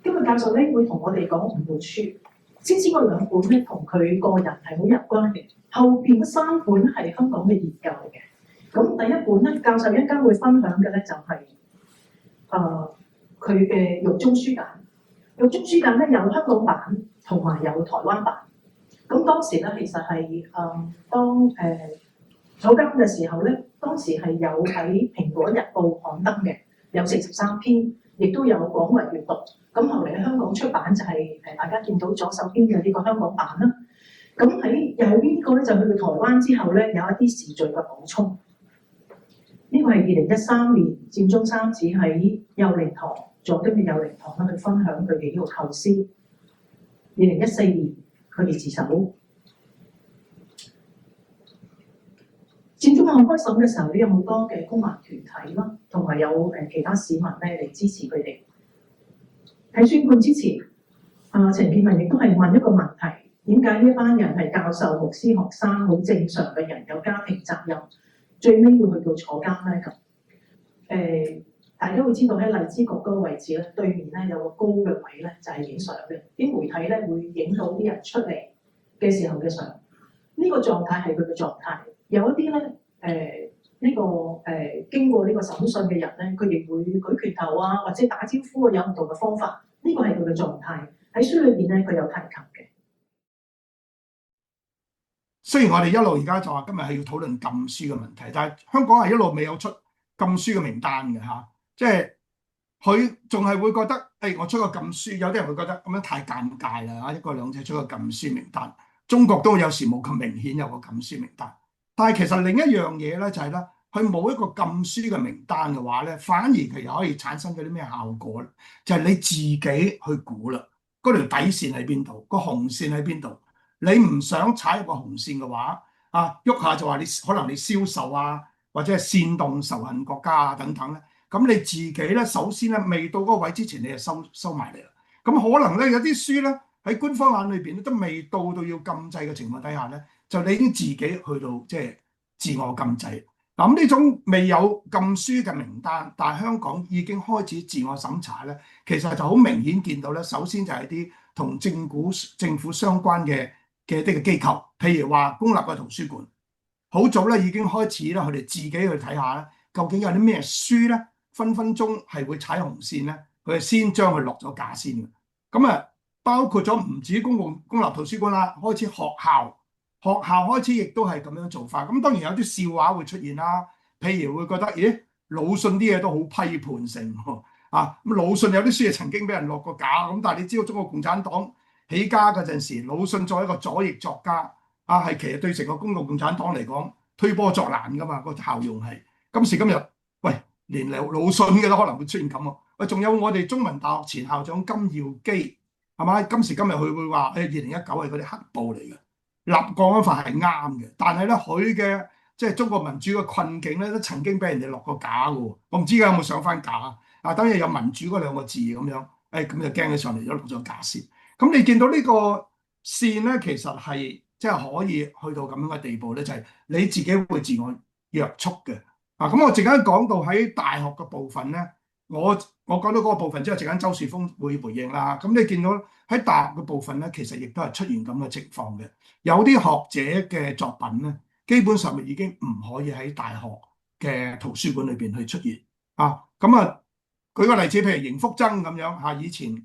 今日教授咧會同我哋講5本書，先知嗰2本咧同佢個人係好有關嘅，後邊嗰3本係香港嘅研究嚟嘅。咁第一本咧，教授一陣間會分享嘅咧就係佢嘅獄中書簡。獄中書簡咧有香港版同埋有台灣版。咁當時咧其實係當坐監嘅時候咧，當時係有喺《蘋果日報》刊登嘅，有43篇，亦都有廣為閱讀。咁後嚟喺香港出版就係大家見到左手邊嘅呢個香港版啦。咁喺右邊呢個咧就去到台灣之後咧，有一啲時序嘅補充。呢個係2013年佔中三子喺幼靈堂佐敦嘅幼靈堂去分享佢哋呢個構思。2014年佢哋自首。佔中案開審嘅時候咧，有好多嘅公民團體啦，同埋有其他市民咧嚟支持佢哋。喺宣判之前，陳健民亦都係問一個問題：點解呢一班人係教授、牧師、學生，好正常嘅人，有家庭責任，最尾要去到坐監咧？咁大家會知道喺荔枝角嗰個位置咧，對面咧有個高嘅位咧，就係影相嘅。啲媒體咧會影到啲人出嚟嘅時候嘅相。呢個狀態係佢嘅狀態。有一啲咧經過呢個審訊嘅人咧，佢亦會舉拳頭啊，或者打招呼啊，有唔同嘅方法。呢個係佢嘅狀態。喺書裏邊咧，佢有提及嘅。雖然我哋一路而家就話今日係要討論禁書嘅問題，但係香港係一路未有出禁書嘅名單嘅嚇，即係佢仲係會覺得，我出個禁書，有啲人會覺得咁樣太尷尬啦嚇，一國兩制出個禁書名單，中國都有時冇咁明顯有個禁書名單，但係其實另一樣嘢咧就係咧，佢冇一個禁書嘅名單嘅話咧，反而佢又可以產生咗啲咩效果咧？就係你自己去估啦，嗰條底線喺邊度，個紅線喺邊度？你唔想踩入個紅線嘅話，喐下就話你可能你銷售啊，或者係煽動仇恨國家啊等等咧。咁你自己咧，首先咧未到嗰個位之前，你就收埋嚟啦。咁可能咧有啲書咧喺官方眼裏邊咧都未到要禁制嘅情況底下咧，就你已經自己去到即係自我禁制。咁呢種未有禁書嘅名單，但係香港已經開始自我審查咧，其實就好明顯見到咧。首先就係啲同政府相關嘅啲嘅機構，譬如話公立嘅圖書館，好早咧已經開始咧，佢哋自己去睇下咧，究竟有啲咩書咧，分分鐘係會踩紅線咧，佢係先將佢落咗架先嘅。咁包括咗唔止公立圖書館啦，開始學校開始亦都係咁樣做法。咁當然有啲笑話會出現啦，譬如會覺得，咦，魯迅啲嘢都好批判性喎，咁魯迅有啲書係曾經俾人落過架，咁但係你知道中國共產黨起家嗰陣時，魯迅作為一個左翼作家，係其實對成個中國共產黨嚟講推波助瀾噶嘛，個效用係今時今日，喂，連魯迅嘅都可能會出現咁喎。喂，仲有我哋中文大學前校長金耀基，係咪？今時今日佢會話2019係嗰啲黑暴嚟嘅，立國安法係啱嘅，但係咧佢嘅即係中國民主嘅困境咧，都曾經俾人哋落過架嘅喎。我唔知而家有冇上翻架啊？當然有民主嗰2個字咁樣，咁就驚起上嚟咗落咗架先。咁你見到呢個線咧，其實係即係可以去到咁樣嘅地步咧，就係你自己會自我約束嘅。咁我陣間講到喺大學嘅部分咧，我講到嗰個部分之後，陣間周樹峰會回應啦。咁你見到喺大學嘅部分咧，其實亦都係出現咁嘅情況嘅。有啲學者嘅作品咧，基本上已經唔可以喺大學嘅圖書館裏邊去出現。舉個例子，譬如邢福增咁樣以前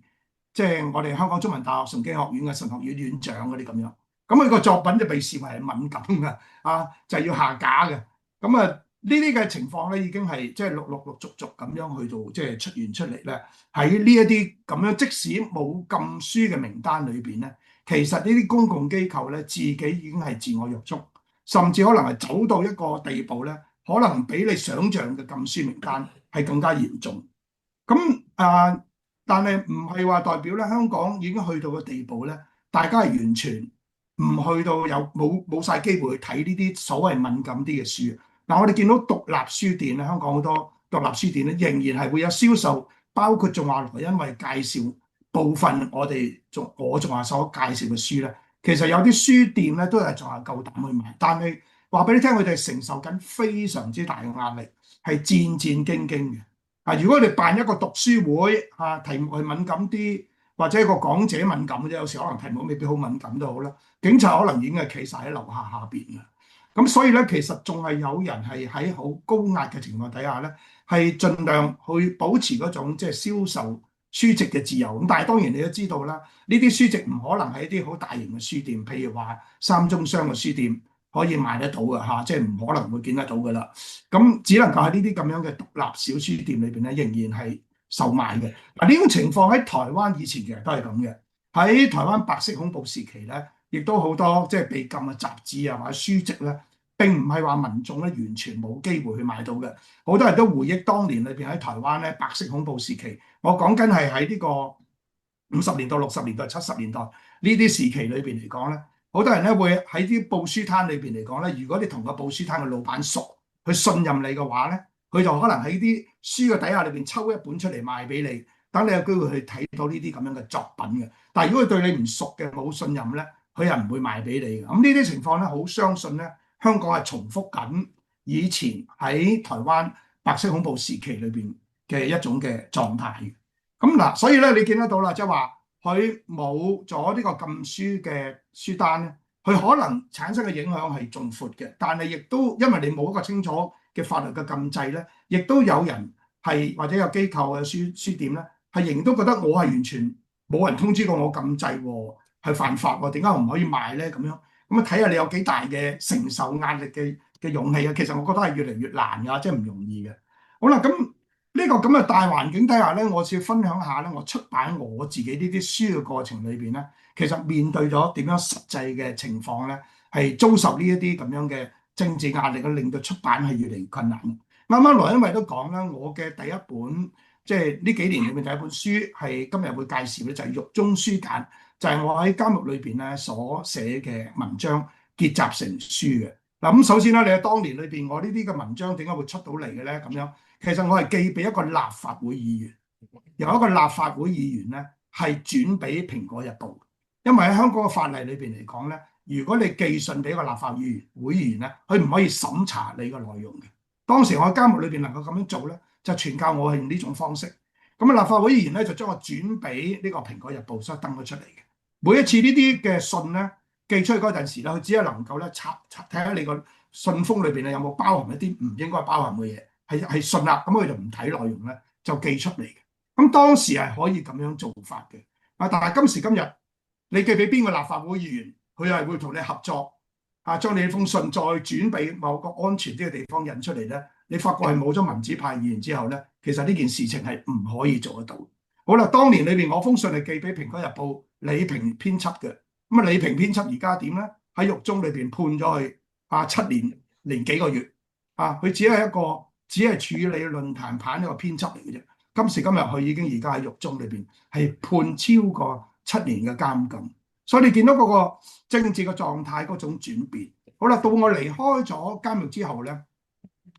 即係我哋香港中文大學崇基學院嘅神學院院長嗰啲咁樣，咁佢個作品就被視為係敏感嘅，就係要下架嘅。呢啲嘅情況咧，已經係即係陸續咁樣去到即係出現出嚟咧。喺呢一啲咁樣，即使冇禁書嘅名單裏邊咧，其實呢啲公共機構咧，自己已經係自我約束，甚至可能係走到一個地步咧，可能比你想象嘅禁書名單係更加嚴重。但係唔係話代表咧香港已經去到個地步咧，大家係完全唔去到冇晒機會去睇呢啲所謂敏感啲嘅書。我哋見到獨立書店咧，香港好多獨立書店咧，仍然係會有銷售，包括仲話因為介紹部分我仲話所介紹嘅書咧，其實有啲書店咧都係仲係夠膽去買，但係話俾你聽，佢哋承受緊非常之大嘅壓力，係戰戰兢兢嘅。如果你辦一個讀書會題目係敏感啲，或者一個講者敏感啫，有時可能題目未必好敏感都好啦。警察可能已經係企晒喺樓下邊嘅。咁所以咧，其實仲係有人係喺好高壓嘅情況底下咧，係盡量去保持嗰種即係銷售書籍嘅自由。咁但係當然你都知道啦，呢啲書籍唔可能係一啲好大型嘅書店，譬如話三中商嘅書店可以賣得到嘅嚇，即係唔可能會見得到嘅啦。咁只能夠喺呢啲咁樣嘅獨立小書店裏邊咧，仍然係售賣嘅。嗱，呢種情況喺台灣以前其實都係咁嘅。喺台灣白色恐怖時期咧，亦都好多即係被禁嘅雜誌啊或者書籍咧，並唔係話民眾咧完全冇機會去買到嘅。好多人都回憶當年裏邊喺台灣咧白色恐怖時期，我講緊係喺呢個50年代、60年代、70年代呢啲時期裏邊嚟講咧，好多人咧會喺啲報書攤裏邊嚟講咧，如果你同個報書攤嘅老闆熟，佢信任你嘅話咧，佢就可能喺啲書嘅底下裏邊抽一本出嚟賣俾你，等你有機會去睇到呢啲咁樣嘅作品嘅。但係如果佢對你唔熟嘅冇信任咧，佢又唔會賣俾你嘅。咁呢啲情況咧，好相信咧，香港係重複緊以前喺台灣白色恐怖時期裏邊嘅一種嘅狀態。咁嗱，所以咧你見得到啦，即係話佢冇咗呢個禁書嘅書單咧，佢可能產生嘅影響係仲闊嘅。但係亦都因為你冇一個清楚嘅法律嘅禁制咧，亦都有人係或者有機構嘅書店咧，係仍然都覺得我係完全冇人通知過我禁制喎，係犯法喎，點解我唔可以賣咧？咁樣咁睇下你有幾大嘅承受壓力嘅勇氣啊！其實我覺得係越嚟越難㗎，即係唔容易嘅。好啦，咁呢個咁嘅大環境底下咧，我先分享下咧，我出版我自己呢啲書嘅過程裏邊咧，其實面對咗點樣實際嘅情況咧，係遭受呢一啲咁樣嘅政治壓力，令到出版係越嚟越困難。啱啱羅恩惠都講啦，我嘅第一本即係呢幾年裏面第一本書係今日會介紹咧，就係獄中書簡，就係我喺監獄裏邊咧所寫嘅文章結集成書嘅。嗱，咁首先咧，你喺當年裏邊，我呢啲嘅文章點解會出到嚟嘅咧？咁樣其實我係寄俾一個立法會議員，由一個立法會議員咧係轉俾《蘋果日報》，因為喺香港嘅法例裏邊嚟講咧，如果你寄信俾一個立法會議員咧，佢唔可以審查你嘅內容嘅。當時我喺監獄裏邊能夠咁樣做咧，就傳教我係用呢種方式。咁啊，立法會議員咧就將我轉俾呢個《蘋果日報》，所以登咗出嚟嘅。每一次呢啲嘅信咧寄出去嗰陣時咧，佢只係能夠咧睇下你個信封裏邊咧有冇包含一啲唔應該包含嘅嘢，係信啦，咁佢就唔睇內容咧，就寄出嚟嘅。咁當時係可以咁樣做法嘅。但係今時今日，你寄俾邊個立法會議員，佢係會同你合作將你封信再轉俾某個安全啲嘅地方印出嚟咧。你發覺係冇咗民主派議員之後咧，其實呢件事情係唔可以做得到。好啦，當年裏邊我封信係寄俾《蘋果日報》李平編輯嘅。咁啊，李平編輯而家點咧？喺獄中裏邊判咗去7年零幾個月佢只係處理論壇版一個編輯嚟嘅啫。今時今日佢已經而家喺獄中裏邊係判超過7年嘅監禁。所以你見到嗰個政治嘅狀態嗰種轉變。好啦，到我離開咗監獄之後咧，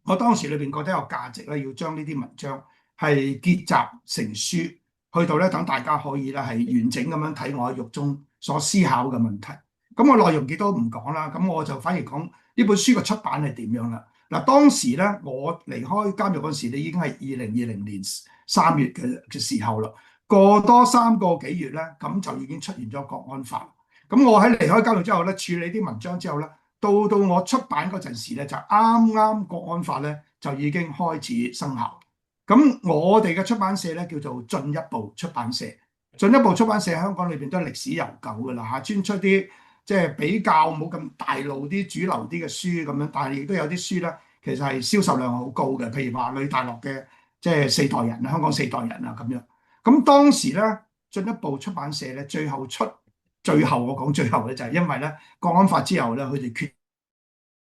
我當時裏邊覺得有價值咧，要將呢啲文章係結集成書，去到咧等大家可以咧係完整咁樣睇我喺獄中所思考嘅問題。咁我內容亦都唔講啦，咁我就反而講呢本書嘅出版係點樣啦。嗱，當時咧我離開監獄嗰時，你已經係2020年3月嘅時候啦。過多3個幾月咧，咁就已經出現咗國安法。咁我喺離開監獄之後咧，處理啲文章之後咧，到我出版嗰陣時咧，就啱啱國安法咧就已經開始生效。咁我哋嘅出版社咧叫做進一步出版社。進一步出版社喺香港裏邊都係歷史悠久㗎啦專出啲即係比較冇咁大路啲主流啲嘅書咁樣，但係亦都有啲書咧其實係銷售量好高嘅，譬如話呂大樂嘅即係4代人香港4代人咁樣。咁當時咧進一步出版社咧最後我講最後咧就係因為咧國安法之後咧，佢哋決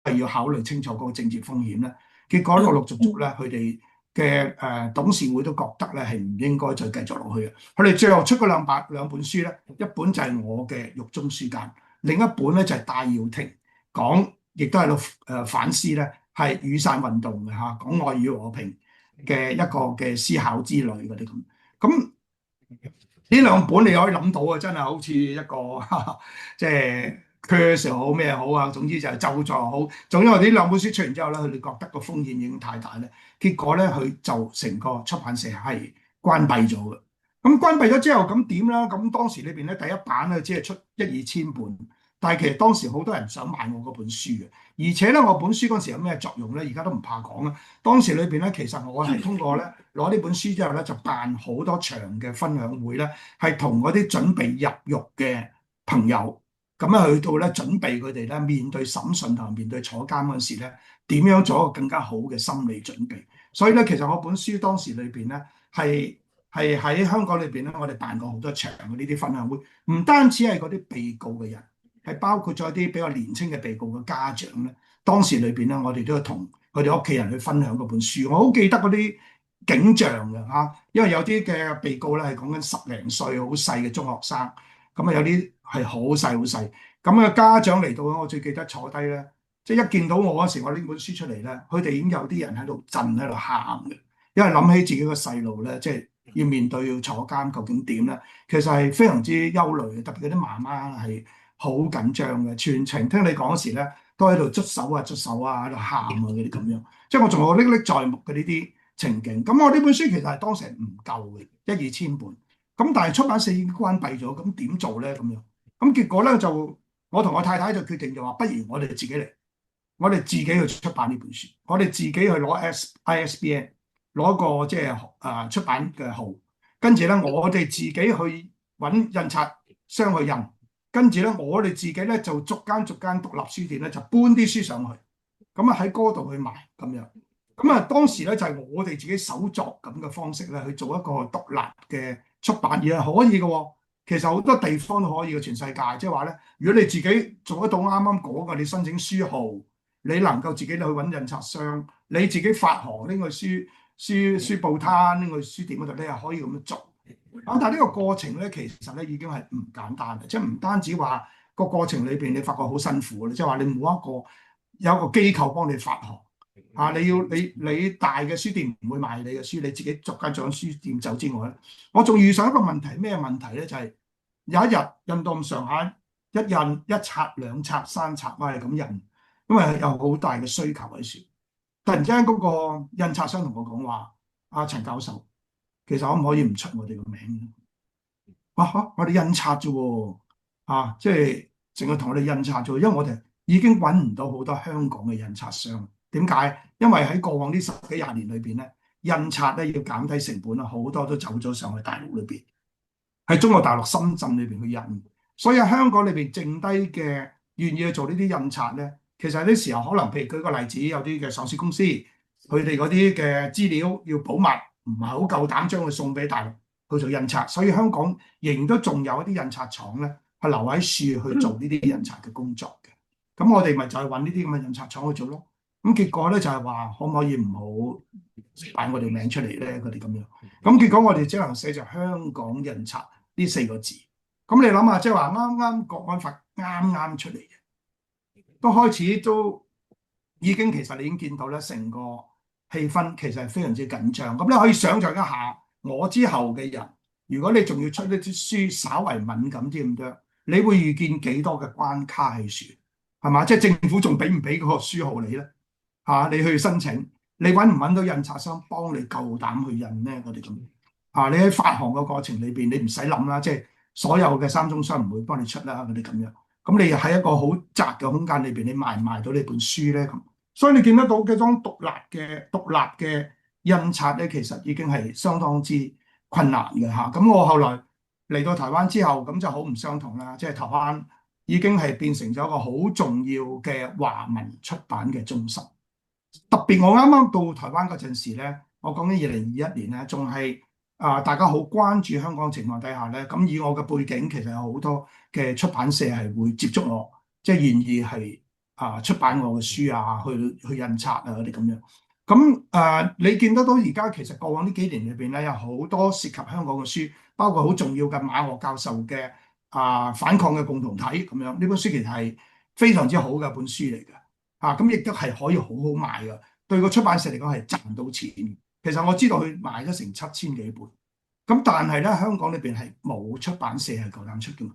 係要考慮清楚嗰個政治風險咧，結果陸陸續續咧佢哋嘅董事會都覺得咧係唔應該再繼續落去嘅。佢哋最後出嗰兩本書咧，一本就係我嘅獄中書簡，另一本咧就係戴耀廷講，亦都喺度反思咧係雨傘運動嘅講愛與和平嘅一個嘅思考之類嗰啲咁。咁呢兩本你可以諗到啊，真係好似一個即係 curse 又好咩好啊，總之就係咒詛又好。總之我哋呢兩本書出完之後咧，佢哋覺得個風險已經太大咧，結果咧佢就成個出版社係關閉咗嘅。咁關閉咗之後，咁點啦？咁當時裏邊咧第一版咧只係出1、2千本，但係其實當時好多人想買我嗰本書嘅，而且咧我本書嗰時有咩作用咧？而家都唔怕講啦。當時裏邊咧，其實我係通過咧攞呢本書之後咧，就辦好多場嘅分享會咧，係同嗰啲準備入獄嘅朋友咁樣去到咧準備佢哋咧面對審訊同埋面對坐監嗰時咧，點樣做一個更加好嘅心理準備。所以咧，其實我本書當時裏邊咧係喺香港裏邊咧，我哋辦過好多場嘅呢啲分享會，唔單止係嗰啲被告嘅人，係包括咗一啲比較年輕嘅被告嘅家長咧。當時裏邊咧，我哋都係同佢哋屋企人去分享嗰本書。我好記得嗰啲景象嘅嚇，因為有啲嘅被告咧係講緊10零歲好細嘅中學生，咁啊有啲係好細好細。咁啊家長嚟到，我最記得坐低咧，即係一見到我嗰時，我拎本書出嚟咧，佢哋已經有啲人喺度震喺度喊嘅，因為諗起自己個細路咧，即係要面對要坐監，究竟點咧？其實係非常之憂慮嘅，特別嗰啲媽媽係好緊張嘅，全程聽你講嗰時咧，都喺度捽手啊、喺度喊啊嗰啲咁樣。即係我仲有歷歷在目嘅呢啲情景。咁我呢本書其實係當時係唔夠嘅1、2千本，咁但係出版社已經關閉咗，咁點做咧？咁樣咁結果咧就我同我太太就決定就話，不如我哋自己嚟，我哋自己去出版呢本書，我哋自己去攞 ISBN。攞個即係出版嘅號，跟住咧我哋自己去揾印刷商去印，跟住咧我哋自己咧就逐間獨立書店咧就搬啲書上去，咁啊喺嗰度去賣咁樣。咁啊當時咧就係我哋自己手作咁嘅方式咧去做一個獨立嘅出版，而係可以嘅喎。其實好多地方都可以嘅，全世界即係話咧，如果你自己做得到啱啱講嘅，你申請書號，你能夠自己去揾印刷商，你自己發行呢個書報攤呢個書店嗰度咧，係可以咁樣做。但係呢個過程咧，其實咧已經係唔簡單嘅，即係唔單止話個過程裏邊你發覺好辛苦，即係話你冇有一個機構幫你發行你大嘅書店唔會賣你嘅書，你自己逐間書店走之外咧，我仲遇上一個問題，咩問題咧？就係有一日印到咁上下，一印一冊兩冊三冊，我係咁印，因為有好大嘅需求喺處。突然之間，嗰個印刷商同我講話：阿陳教授，其實可唔可以唔出我哋個名？我哋印刷啫喎，即係淨係同我哋印刷啫，因為我哋已經揾唔到好多香港嘅印刷商。點解？因為喺過往呢10幾20年裏邊咧，印刷咧要減低成本啦，好多都走咗上去大陸裏邊，喺中國大陸深圳裏邊去印。所以喺香港裏邊剩低嘅願意去做呢啲印刷咧。其實有啲時候可能，譬如舉個例子，有啲嘅上市公司，佢哋嗰啲嘅資料要保密，唔係好夠膽將佢送俾大陸去做印刷，所以香港仍都仲有一啲印刷廠咧，係留喺處去做呢啲印刷嘅工作嘅。咁我哋咪就係揾呢啲咁嘅印刷廠去做咯。咁結果咧就係話，可唔可以唔好擺我哋名出嚟咧？佢哋咁樣。咁結果我哋只能寫就香港印刷呢4個字。咁你諗下，即係話啱啱國安法啱啱出嚟嘅。都開始都已經，其實你已經見到咧，成個氣氛其實係非常之緊張。咁你可以想像一下，我之後嘅人，如果你仲要出呢啲書，稍為敏感啲咁多，你會遇見幾多嘅關卡喺處，係嘛？即係政府仲俾唔俾嗰個書號你咧？你去申請，你揾唔揾到印刷商幫你夠膽去印咧？我哋咁你喺發行嘅過程裏邊，你唔使諗啦，即係所有嘅三中商唔會幫你出啦，嗰啲咁樣。咁你喺一個好窄嘅空間裏邊，你賣唔賣到呢本書咧？咁所以你見得到嘅種獨立嘅印刷咧，其實已經係相當之困難嘅嚇。咁我後來嚟到台灣之後，咁就好唔相同啦。即係台灣已經係變成咗一個好重要嘅華文出版嘅中心。特別我啱啱到台灣嗰陣時咧，我講緊2021年咧，仲係大家好關注香港情況底下咧，咁以我嘅背景，其實有好多嘅出版社係會接觸我，即係願意係出版我嘅書啊，去印刷啊嗰啲咁樣。咁你見得到而家其實過往呢幾年裏邊咧，有好多涉及香港嘅書，包括好重要嘅馬嶽教授嘅反抗嘅共同體咁樣。呢本書其實係非常之好嘅一本書嚟嘅，咁亦都係可以好好賣嘅，對個出版社嚟講係賺到錢。其實我知道佢賣咗成7000幾本，咁但係咧香港裏邊係冇出版社係夠膽出嘅嘛。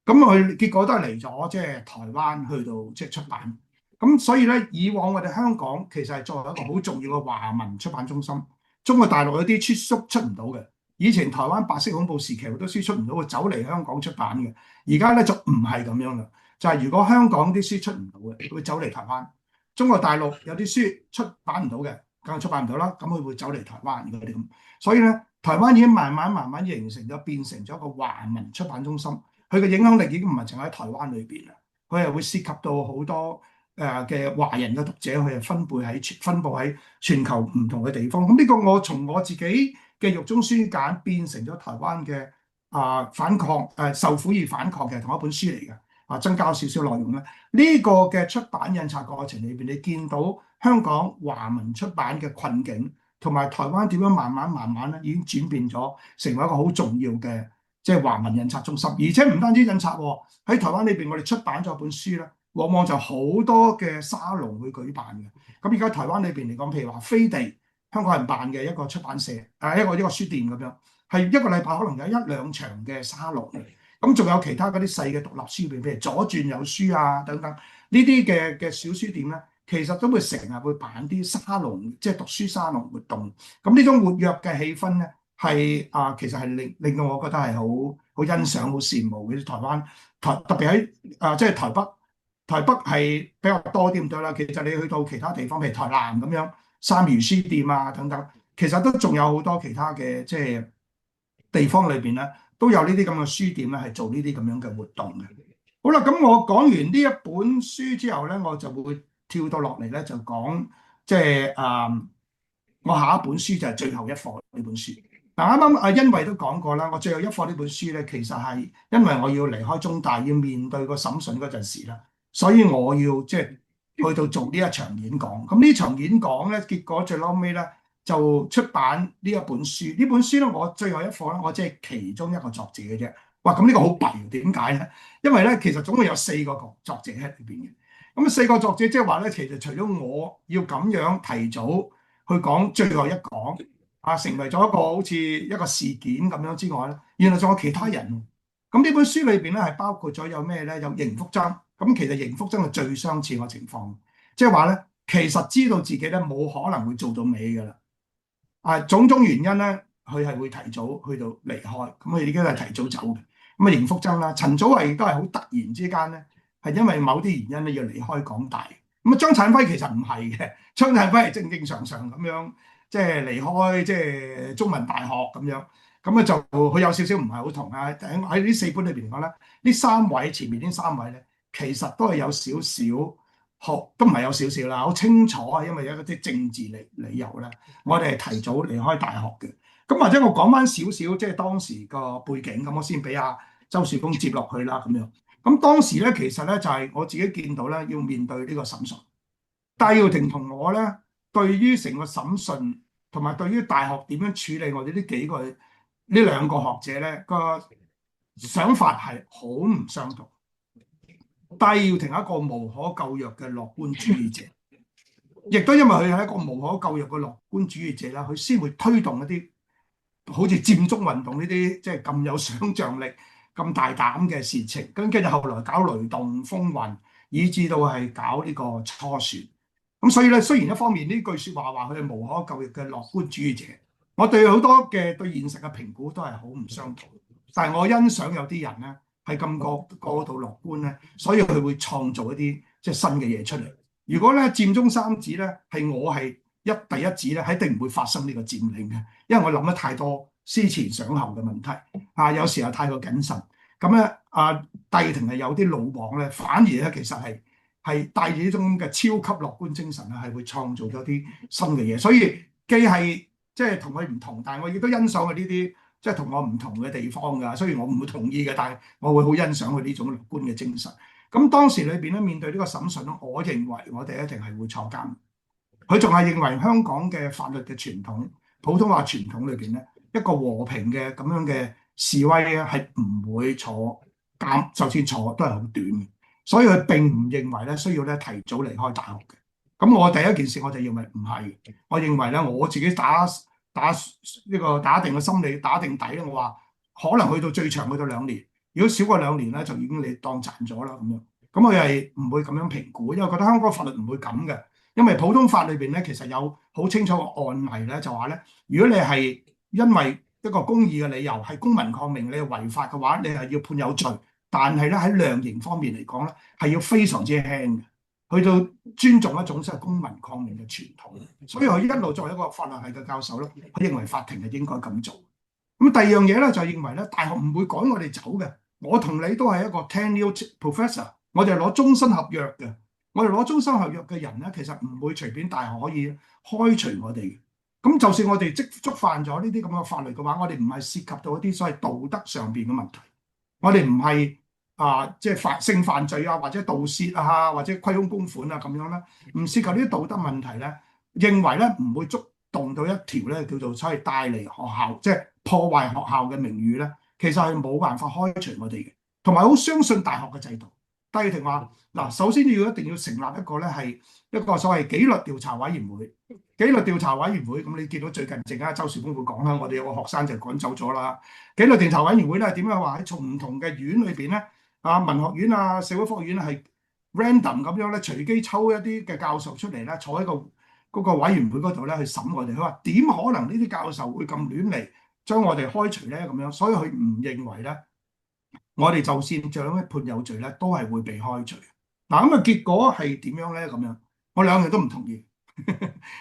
咁佢結果都係嚟咗即係台灣去到即係出版。咁所以咧，以往我哋香港其實係作為一個好重要嘅華文出版中心，中國大陸有啲書出唔到嘅。以前台灣白色恐怖時期好多書出唔到，會走嚟香港出版嘅。而家咧就唔係咁樣啦，就係如果香港啲書出唔到嘅，會走嚟台灣。中國大陸有啲書出版唔到嘅，梗係出版唔到啦，咁佢會走嚟台灣嗰啲咁。所以咧，台灣已經慢慢形成咗，變成咗一個華文出版中心。佢嘅影響力已經唔係淨喺台灣裏邊啦，佢係會涉及到好多嘅華人嘅讀者，佢係分佈喺全球唔同嘅地方。咁呢個我從我自己嘅獄中書簡變成咗台灣嘅反抗受苦而反抗嘅同一本書嚟嘅增加少少內容咧。呢個嘅出版印刷過程裏邊，你見到香港華文出版嘅困境，同埋台灣點樣慢慢咧已經轉變咗，成為一個好重要嘅即係華文印刷中心。而且唔單止印刷喎，喺台灣裏邊我哋出版咗本書咧，往往就好多嘅沙龍會舉辦嘅。咁而家台灣裏邊嚟講，譬如話飛地香港人辦嘅一個出版社，一個書店咁樣，係一個禮拜可能有一兩場嘅沙龍。咁仲有其他嗰啲細嘅獨立書店，譬如左轉有書啊等等，呢啲嘅小書店咧，其實都會成日會辦啲沙龍，即係讀書沙龍活動。咁呢種活躍嘅氣氛咧，係其實係令到我覺得係好欣賞、好羨慕嘅。台灣特別喺即係台北係比較多啲咁多啦。其實你去到其他地方，譬如台南咁樣，三餘書店啊等等，其實都仲有好多其他嘅即係地方裏邊咧，都有呢啲咁嘅書店咧，係做呢啲咁樣嘅活動嘅。好啦，咁我講完呢一本書之後咧，我就會跳到落嚟咧，就講即係我下一本書就係最後一課呢本書。嗱，啱啱阿欣慧都講過啦，我最後一課呢本書咧，其實係因為我要離開中大，要面對個審訊嗰陣時啦，所以我要即係去到做呢一場演講。咁呢場演講咧，結果最撈尾咧就出版呢一本書。呢本書咧，我最後一課咧，我只係其中一個作者嘅啫。哇，咁呢個好弊，點解咧？因為咧，其實總共有4個作者喺裏邊嘅。咁4個作者即係話咧，其實除咗我要咁樣提早去講最後一講。成為咗一個好似一個事件咁樣之外咧，原來仲有其他人。咁呢本書裏邊咧係包括咗有咩咧？有邢福增。咁其實邢福增係最相似嘅情況，即係話咧，其實知道自己咧冇可能會做到尾㗎啦。種種原因咧，佢係會提早去到離開。咁佢已經係提早走嘅。咁邢福增啦，陳祖慧亦都係好突然之間咧，係因為某啲原因咧要離開港大。咁張燦輝其實唔係嘅，張燦輝係正正常常咁樣。即係離開即係中文大學咁樣，咁咧就佢有少少唔係好同啊。喺呢4本裏邊嚟講咧，呢3位前面呢3位咧，其實都係有少少學，都唔係有少少啦，好清楚啊。因為有一啲政治理由咧，我哋係提早離開大學嘅。咁或者我講翻少少即係當時個背景，咁我先俾阿周樹峰接落去啦咁樣。咁當時咧其實咧就係我自己見到咧要面對呢個審訊，戴耀廷同我咧。對於成個審訊同埋對於大學點樣處理我哋呢兩個學者咧個想法係好唔相同。戴耀廷係一個無可救藥嘅樂觀主義者，亦都因為佢係一個無可救藥嘅樂觀主義者啦，佢先會推動一啲好似佔中運動呢啲即係咁有想像力、咁大膽嘅事情。跟住後來搞雷動風雲，以至到係搞呢個初選。咁所以咧，雖然一方面呢句説話話佢係無可救藥嘅樂觀主義者，我對好多嘅對現實嘅評估都係好唔相同。但係我欣賞有啲人咧係咁過度樂觀咧，所以佢會創造一啲即係新嘅嘢出嚟。如果咧佔中三子咧係我係第一子咧，係一定唔會發生呢個佔領嘅，因為我諗得太多思前想後嘅問題有時候太過謹慎。咁咧戴耀廷係有啲魯莽咧，反而咧其實係帶住呢種嘅超級樂觀精神啊，係會創造咗啲新嘅嘢。所以既係即係同佢唔同，但係我亦都欣賞佢呢啲即係同我唔同嘅地方㗎。雖然我唔會同意嘅，但係我會好欣賞佢呢種樂觀嘅精神。咁當時裏邊咧面對呢個審訊，我認為我哋一定係會坐監。佢仲係認為香港嘅法律嘅傳統、普通話傳統裏邊咧，一個和平嘅咁樣嘅示威咧係唔會坐監，就算坐都係好短嘅。所以佢並唔認為咧需要咧提早離開大學嘅。咁我第一件事我就認為唔係，我認為咧我自己打定個心理打定底咧，我話可能去到最長去到2年，如果少過2年咧，就已經你當賺咗啦咁樣。咁佢係唔會咁樣評估，因為覺得香港法律唔會咁嘅。因為普通法裏邊咧，其實有好清楚嘅案例咧，就話咧，如果你係因為一個公義嘅理由係公民抗命，你係違法嘅話，你係要判有罪。但係咧喺量刑方面嚟講咧，係要非常之輕嘅，去到尊重一種即係公民抗命嘅傳統。所以佢一路作為一個法律系嘅教授咧，佢認為法庭係應該咁做。咁第二樣嘢咧就認為咧，大學唔會趕我哋走嘅。我同你都係一個 tenure professor， 我哋係攞終身合約嘅。我哋攞終身合約嘅人咧，其實唔會隨便大學可以開除我哋嘅。咁就算我哋觸犯咗呢啲咁嘅法律嘅話，我哋唔係涉及到一啲所謂道德上邊嘅問題。我哋唔係即係性犯罪啊，或者盜竊啊，或者虧空公款啊咁樣啦，唔涉及呢啲道德問題咧，認為咧唔會觸動到一條咧叫做所謂帶嚟學校即係破壞學校嘅名譽咧，其實係冇辦法開除我哋嘅。同埋好相信大學嘅制度。戴耀廷話嗱，首先一定要成立一個咧係一個所謂紀律調查委員會。紀律調查委員會咁，你見到最近陣間周樹峰會講啦，我哋有個學生就趕走咗啦。紀律調查委員會咧點樣話喺從唔同嘅院裏邊咧，文學院啊、社會科學院係 random 咁樣咧，隨機抽一啲嘅教授出嚟咧，坐喺嗰個委員會嗰度咧去審我哋。佢話點可能呢啲教授會咁亂嚟將我哋開除咧咁樣？所以佢唔認為咧，我哋就算最後判有罪咧，都係會被開除。嗱咁啊，結果係點樣咧？咁樣我兩樣都唔同意，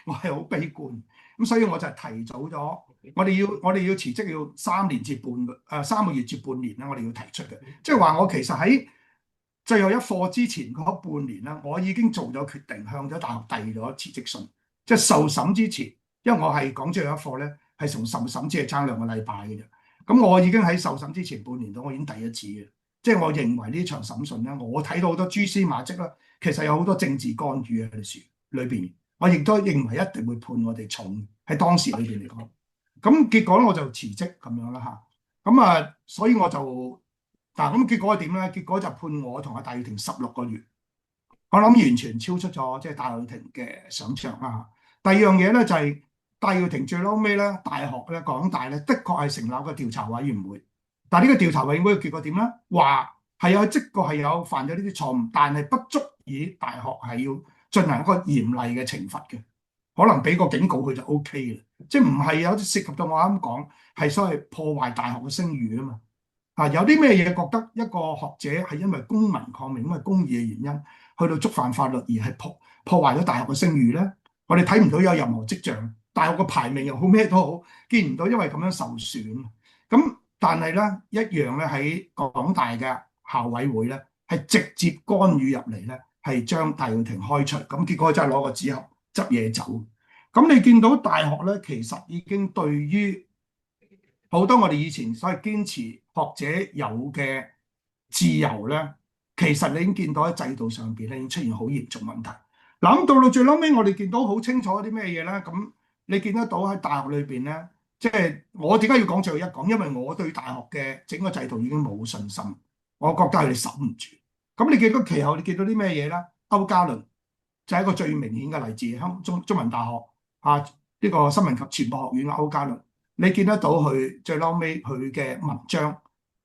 我係好悲觀。咁所以我就提早咗，我哋要辭職要3年至3個月至半年咧，我哋要提出嘅。即係話我其實喺最後一課之前嗰半年咧，我已經做咗決定，向咗大學遞咗辭職信。即係受審之前，因為我係講最後一課咧，係從受審只係爭2個禮拜嘅啫。咁我已經喺受審之前半年度，我已經第一次嘅。即係我認為呢場審訊咧，我睇到好多蛛絲馬跡啦，其實有好多政治干預喺裏邊。我亦都認為一定會判我哋重喺當時裏邊嚟講。咁結果咧，我就辭職咁樣啦嚇。咁啊，所以我就咁結果係點咧？結果就判我同阿戴耀廷16個月。我諗完全超出咗即係戴耀廷嘅想像啦。第二樣嘢咧就係戴耀廷最嬲尾咧，大學咧港大咧，的確係成立個調查委員會。但係呢個調查委員會嘅結果點咧？話係有，的確係有犯咗呢啲錯誤，但係不足以大學係要進行一個嚴厲嘅懲罰嘅，可能俾個警告佢就 OK 嘅，即係唔係有啲涉及到我啱講係所謂破壞大學嘅聲譽啊嘛。有啲咩嘢覺得一個學者係因為公民抗命、因為公義嘅原因去到觸犯法律而係破壞咗大學嘅聲譽咧？我哋睇唔到有任何跡象，大學嘅排名又好咩都好，見唔到因為咁樣受損。咁但係咧一樣咧喺港大嘅校委會咧係直接干預入嚟咧，係將戴耀廷開除。咁結果真係攞個紙盒執嘢走。咁你見到大學咧，其實已經對於好多我哋以前所謂堅持學者有嘅自由咧，其實你已經見到喺制度上邊咧已經出現好嚴重問題。嗱，咁到最後尾，我哋見到好清楚啲咩嘢咧？咁你見得到喺大學裏邊咧，即係我點解要講最後一講？因為我對大學嘅整個制度已經冇信心，我覺得佢哋守唔住。咁你見到其後你見到啲咩嘢咧？歐嘉倫就係一個最明顯嘅例子，中文大學呢個新聞及傳播學院嘅歐嘉倫。你見得到佢最嬲尾佢嘅文章，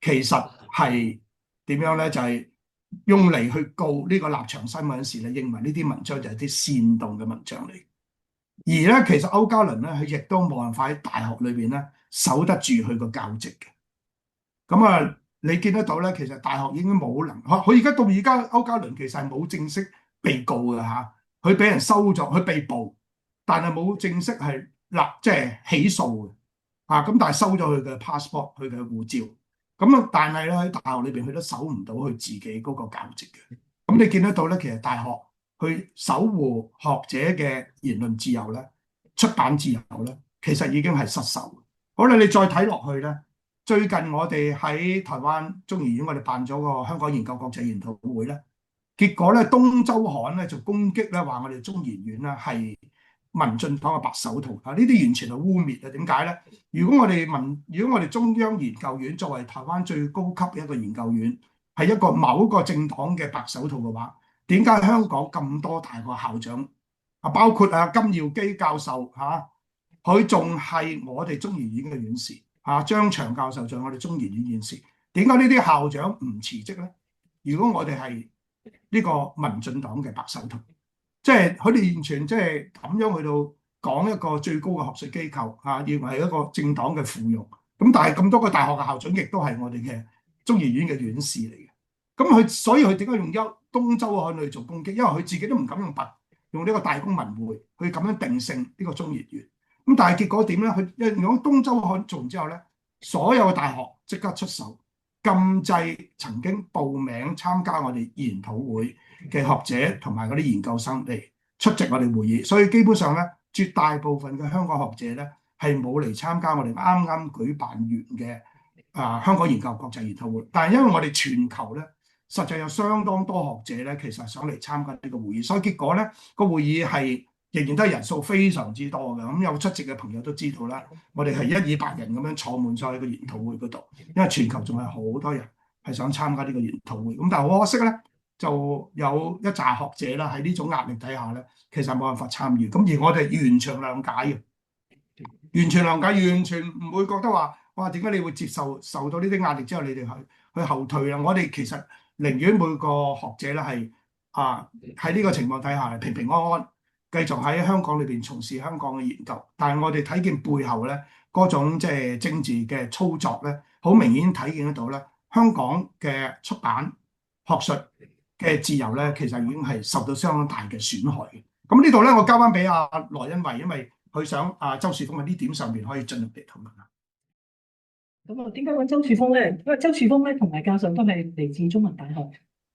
其實係點樣咧？就係用嚟去告呢個立場新聞時，你認為呢啲文章就係啲煽動嘅文章嚟。而咧，其實歐嘉倫咧，佢亦都冇辦法喺大學裏邊咧守得住佢個教職嘅。咁啊，你見得到咧，其實大學已經冇能，佢而家到而家歐嘉倫其實係冇正式被告嘅嚇，佢俾人收咗，佢被捕，但係冇正式係即係起訴嘅。咁但係收咗佢嘅 passport，佢嘅護照。咁但係咧喺大學裏邊，佢都守唔到佢自己嗰個教職嘅。咁你見得到咧，其實大學去守護學者嘅言論自由咧、出版自由咧，其實已經係失守。好啦，你再睇落去咧，最近我哋喺台灣中研院，我哋辦咗個香港研究國際研討會咧，結果咧《東周刊》咧就攻擊咧話我哋中研院咧係民進黨嘅白手套啊！呢啲完全係污蔑啊！點解咧？如果我哋中央研究院作為台灣最高級嘅一個研究院，係一個某一個政黨嘅白手套嘅話，點解香港咁多大個校長包括金耀基教授佢仲係我哋中研院嘅院士張翔教授，仲係我哋中研院院士，點解呢啲校長唔辭職咧？如果我哋係呢個民進黨嘅白手套，即係佢哋完全即係咁樣去到講一個最高嘅學術機構啊，認為係一個政黨嘅附庸。咁但係咁多個大學嘅校長亦都係我哋嘅中研院嘅院士嚟嘅。咁所以佢點解用東周刊去做攻擊？因為佢自己都唔敢用呢個大公文匯去咁樣定性呢個中研院。咁但係結果點咧？佢用東周刊做完之後咧，所有嘅大學即刻出手禁制曾經報名參加我哋研討會嘅學者同埋嗰啲研究生嚟出席我哋會議。所以基本上咧，絕大部分嘅香港學者咧係冇嚟參加我哋啱啱舉辦完嘅香港研究國際研討會。但係因為我哋全球咧，實際有相當多學者咧，其實想嚟參加呢個會議，所以結果咧個會議係仍然都係人數非常之多嘅。咁有出席嘅朋友都知道啦，我哋係100人咁樣坐滿咗喺個研討會嗰度，因為全球仲係好多人係想參加呢個研討會。咁但係好可惜咧，就有一紮學者啦喺呢種壓力底下咧，其實冇辦法參與。咁而我哋完全諒解嘅，完全諒解，完全唔會覺得話哇點解你會受到呢啲壓力之後，你哋去後退啊？我哋其實寧願每個學者咧係喺呢個情況底下平平安安繼續喺香港裏邊從事香港嘅研究，但係我哋睇見背後咧嗰種即係政治嘅操作咧，好明顯睇見得到咧，香港嘅出版學術嘅自由咧，其實已經係受到相當大嘅損害嘅。咁呢度咧，我交翻俾阿羅恩惠，因為佢想周樹峰喺呢點上邊可以進入嚟討論啦。咁啊，點解揾周樹峰咧？因為周樹峰咧同埋教授都係嚟自中文大學。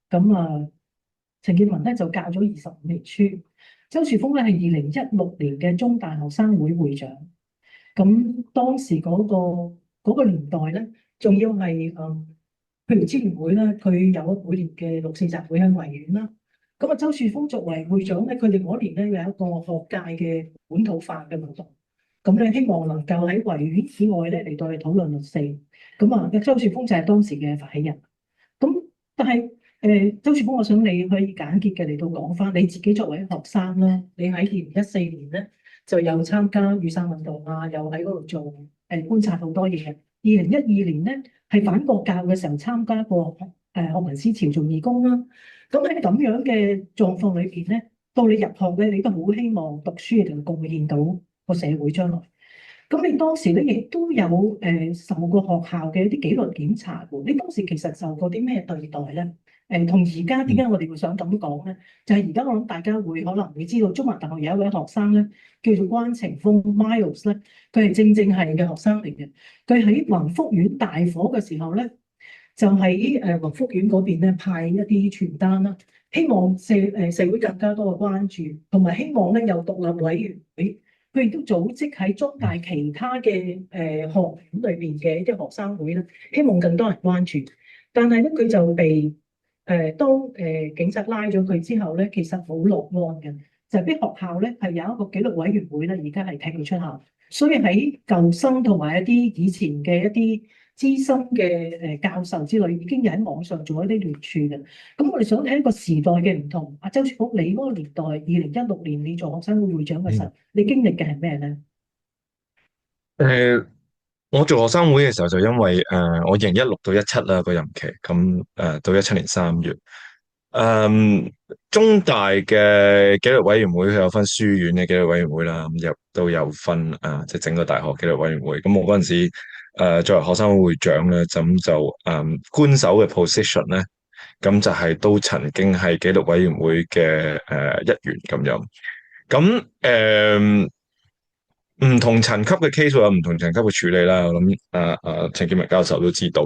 咁啊，陳健民咧就教咗25年書。周樹峰咧係2016年嘅中大學生會會長。咁當時嗰個年代咧，仲要係譬如支聯會咧，佢有每年嘅六四集會喺維園啦。咁啊，周樹峰作為會長咧，佢哋嗰年咧有一個學界嘅本土化嘅活動。咁咧希望能夠喺維園以外咧嚟到去討論六四。咁啊，周樹峰就係當時嘅發起人。咁但係周樹峰，我想你可以簡潔嘅嚟到講翻你自己作為學生啦。你喺2014年咧就有參加雨傘運動啊，又喺嗰度做觀察好多嘢。2012年咧係反國教嘅時候參加過學民思潮做義工啦。咁喺咁樣嘅狀況裏邊咧，到你入學咧，你都好希望讀書同貢獻到個社會將來。咁你當時咧亦都有受過學校嘅一啲紀律檢查喎。你當時其實受過啲咩對待咧？同而家點解我哋會想咁講咧？就係而家我諗大家可能會知道，中文大學有一位學生咧，叫做關晴峰 Miles 咧，佢係正係嘅學生嚟嘅。佢喺宏福苑大火嘅時候咧，就喺宏福苑嗰邊咧派一啲傳單啦，希望社會更加多嘅關注，同埋希望咧有獨立委員會。佢亦都組織喺中大其他嘅學院裏邊嘅一啲學生會咧，希望更多人關注。但係咧，佢就被當警察拉咗佢之後咧，其實好落案嘅，就係俾學校咧係有一個紀律委員會咧，而家係踢佢出校。所以喺舊生同埋一啲以前嘅一啲資深嘅教授之類，已經有喺網上做一啲聯署嘅。咁我哋想睇一個時代嘅唔同。阿周樹峰，你嗰個年代2016年你做學生會會長嘅時候，你經歷嘅係咩咧？我做學生會嘅時候就因為我2016到17啦個任期，咁到17年3月，中大嘅紀律委員會佢有分書院嘅紀律委員會啦，咁都有分即係整個大學紀律委員會。咁我嗰陣時作為學生會會長咧，就官守嘅 position 咧，咁就係都曾經係紀律委員會嘅一員咁樣。咁唔同層級嘅 case 會有唔同層級嘅處理啦。我諗陳健民教授都知道。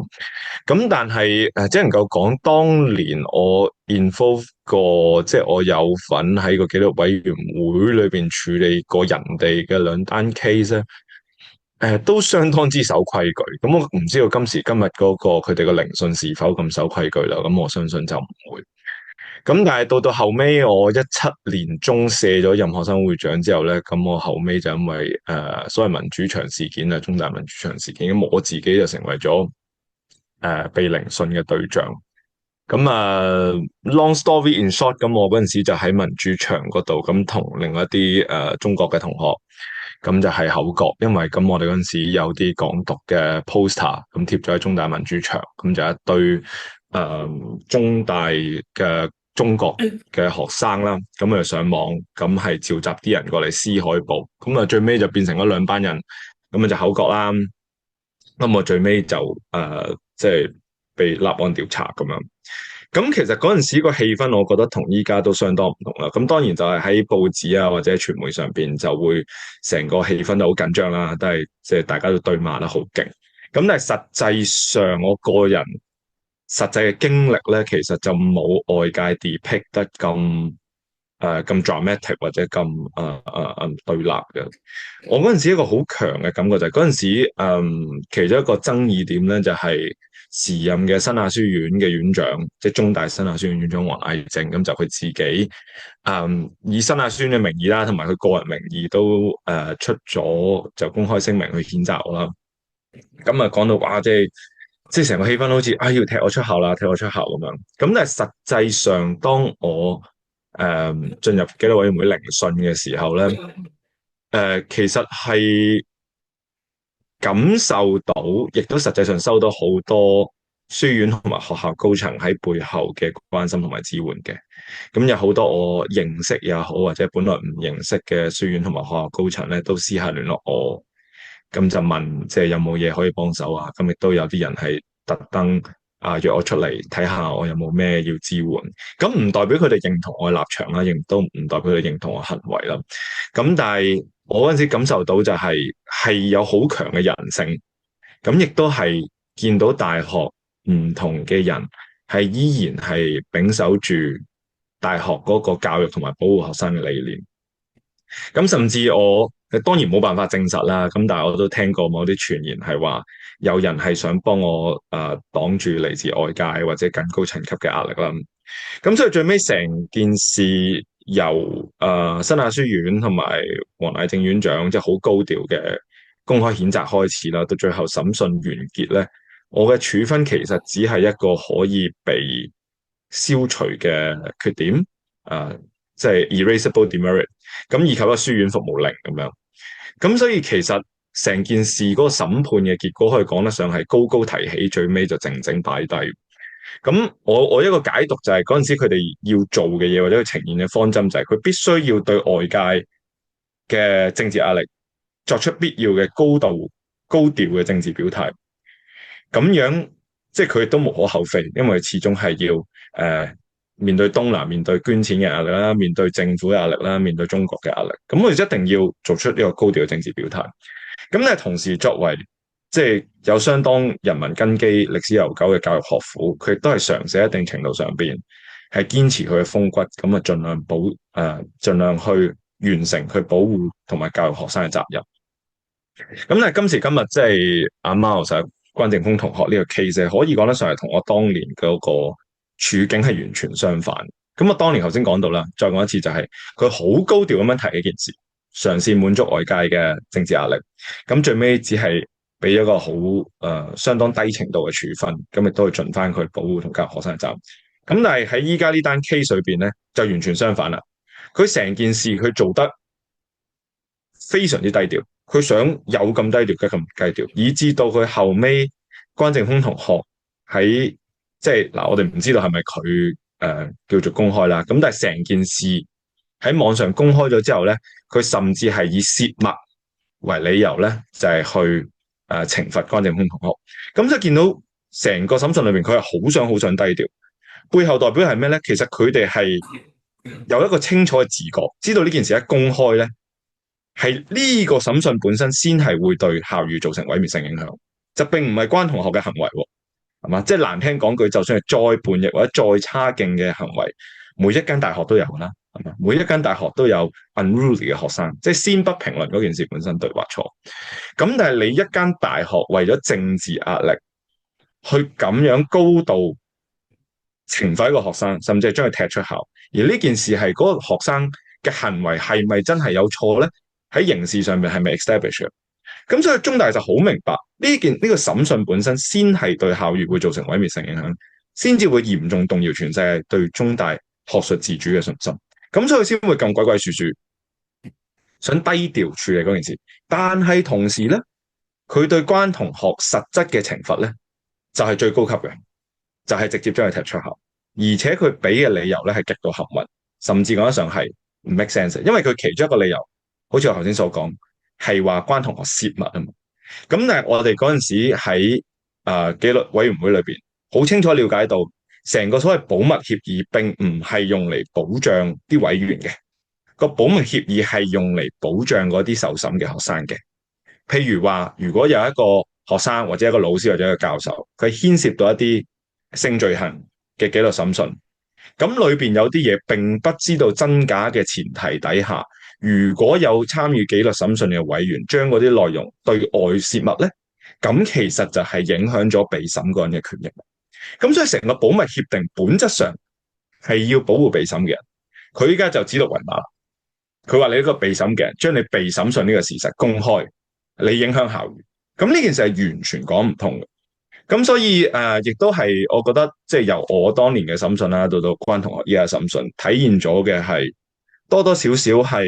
咁但係只能夠講當年我 involve 過，即係我有份喺個紀律委員會裏邊處理過人哋嘅2單 case 咧，都相當之守規矩。咁我唔知道今時今日嗰個佢哋嘅聆訊是否咁守規矩啦。咁我相信就唔會。咁但係到後尾，我17年中卸咗任學生會長之後咧，咁我後尾就因為所謂民主牆事件啊，中大民主牆事件，咁我自己就成為咗被聆訊嘅對象。咁long story in short，咁我嗰陣時就喺民主牆嗰度，咁同另外一啲中國嘅同學，咁就係口角，因為咁我哋嗰陣時有啲港獨嘅 poster 咁貼咗喺中大民主牆，咁就一堆中大嘅中國嘅學生啦，咁就上網，咁係召集啲人過嚟撕海報，咁啊最尾就變成咗兩班人，咁啊就口角啦，咁我最尾就即係被立案調查咁樣。咁其實嗰陣時個氣氛，我覺得同依家都相當唔同啦。咁當然就係喺報紙啊或者傳媒上邊就會成個氣氛都好緊張啦，都係即係大家都對罵得好勁。咁但係實際上我個人實際嘅經歷咧，其實就冇外界 depict 得咁 dramatic 或者咁對立嘅。我嗰陣時一個好強嘅感覺就係嗰陣時其中一個爭議點咧就係、時任嘅新亞書院嘅院長，即係中大新亞書院院長黃毅正，咁就佢自己以新亞書院嘅名義啦，同埋佢個人名義都出咗就公開聲明去譴責我啦。咁啊講到哇，即係成個氣氛好似要踢我出校啦，踢我出校咁樣。咁但係實際上，當我進入紀律委員會聆訊嘅時候咧，其實係感受到，亦都實際上收到好多書院同埋學校高層喺背後嘅關心同埋支援嘅。咁有好多我認識也好，或者本來唔認識嘅書院同埋學校高層咧，都私下聯絡我，咁就問即係有冇嘢可以幫手啊。咁亦都有啲人係特登約我出嚟睇下我有冇咩要支援。咁唔代表佢哋認同我嘅立場啦，亦都唔代表佢哋認同我行為啦。咁但係我嗰陣時感受到就係有好強嘅人性，咁亦都係見到大學唔同嘅人係依然係秉守住大學嗰個教育同埋保護學生嘅理念。咁甚至我當然冇辦法證實啦，咁但係我都聽過某啲傳言係話有人係想幫我擋住嚟自外界或者更高層級嘅壓力啦。咁所以最尾成件事由新亞書院同埋黃毅正院長即係好高調嘅公開譴責開始啦，到最後審訊完結咧，我嘅處分其實只係一個可以被消除嘅缺點，即係 erasable demerit， 咁以及個書院服務令咁樣。咁所以其實成件事嗰個審判嘅結果可以講得上係高高提起，最尾就靜靜擺低。咁我一個解讀就係嗰陣時佢哋要做嘅嘢，或者佢呈現嘅方針就係佢必須要對外界嘅政治壓力作出必要嘅高調嘅政治表態，咁樣即係佢都無可厚非，因為始終係要面對東南，面對捐錢嘅壓力啦，面對政府嘅壓力啦，面對中國嘅壓力，咁我哋一定要做出呢個高調嘅政治表態。咁但係同時作為即係有相當人民根基、歷史悠久嘅教育學府，佢亦都係嘗試一定程度上邊係堅持佢嘅風骨，咁啊盡量去完成佢保護同埋教育學生嘅責任。咁但係今時今日即係阿貓就關正峰同學呢個 case 可以講得上係同我當年嗰個處境係完全相反。咁我當年頭先講到啦，再講一次就係佢好高調咁樣提一件事，嘗試滿足外界嘅政治壓力，咁最尾只係俾一個好相當低程度嘅處分，咁亦都去盡翻佢保護同教育學生嘅責任。咁但係喺依家呢單 case 裏邊咧，就完全相反啦。佢成件事佢做得非常之低調，佢想有咁低調嘅咁低調，以至到佢後尾關正峰同學喺即係嗱，我哋唔知道係咪佢叫做公開啦。咁但係成件事喺網上公開咗之後咧，佢甚至係以泄密為理由咧，就係去懲罰關正峰同學。咁就見到成個審訊裏邊，佢係好想低調，背後代表係咩咧？其實佢哋係有一個清楚嘅自覺，知道呢件事一公開咧，係呢個審訊本身先係會對校譽造成毀滅性影響，就並唔係關同學嘅行為，係嘛？即係難聽講句，就算係再叛逆或者再差勁嘅行為，每一間大學都有啦，係嘛？每一間大學都有 unruly 嘅學生，即係先不評論嗰件事本身對或錯。咁但係你一間大學為咗政治壓力，去咁樣高度懲罰一個學生，甚至係將佢踢出校，而呢件事係嗰個學生嘅行為係咪真係有錯咧？喺刑事上面係咪 establish？ 咁所以中大就好明白呢個審訊本身先係對校譽會造成毀滅性影響，先至會嚴重動搖全世界對中大學術自主嘅信心。咁所以先會咁鬼祟祟，想低調處理嗰件事。但係同時咧，佢對關同學實質嘅懲罰咧，就係最高級嘅，就係直接將佢踢出校，而且佢俾嘅理由咧係極度含混，甚至講得上係唔 make sense。因為佢其中一個理由，好似我頭先所講，係話關同學泄密啊嘛。咁但係我哋嗰陣時喺紀律委員會裏邊，好清楚了解到，成個所謂保密協議並唔係用嚟保障啲委員嘅，個保密協議係用嚟保障嗰啲受審嘅學生嘅。譬如話，如果有一個學生或者一個老師或者一個教授，佢牽涉到一啲性罪行嘅紀律審訊，咁裏邊有啲嘢並不知道真假嘅前提底下，如果有參與紀律審訊嘅委員將嗰啲內容對外泄密咧，咁其實就係影響咗被審嗰人嘅權益。咁所以成個保密協定本質上係要保護被審嘅人，佢依家就指鹿為馬啦。佢話你呢個被審嘅人將你被審訊呢個事實公開，你影響校譽，咁呢件事係完全講唔通嘅。咁所以亦都係我覺得，即係由我當年嘅審訊啦，到關同學依家審訊，體現咗嘅係多多少少係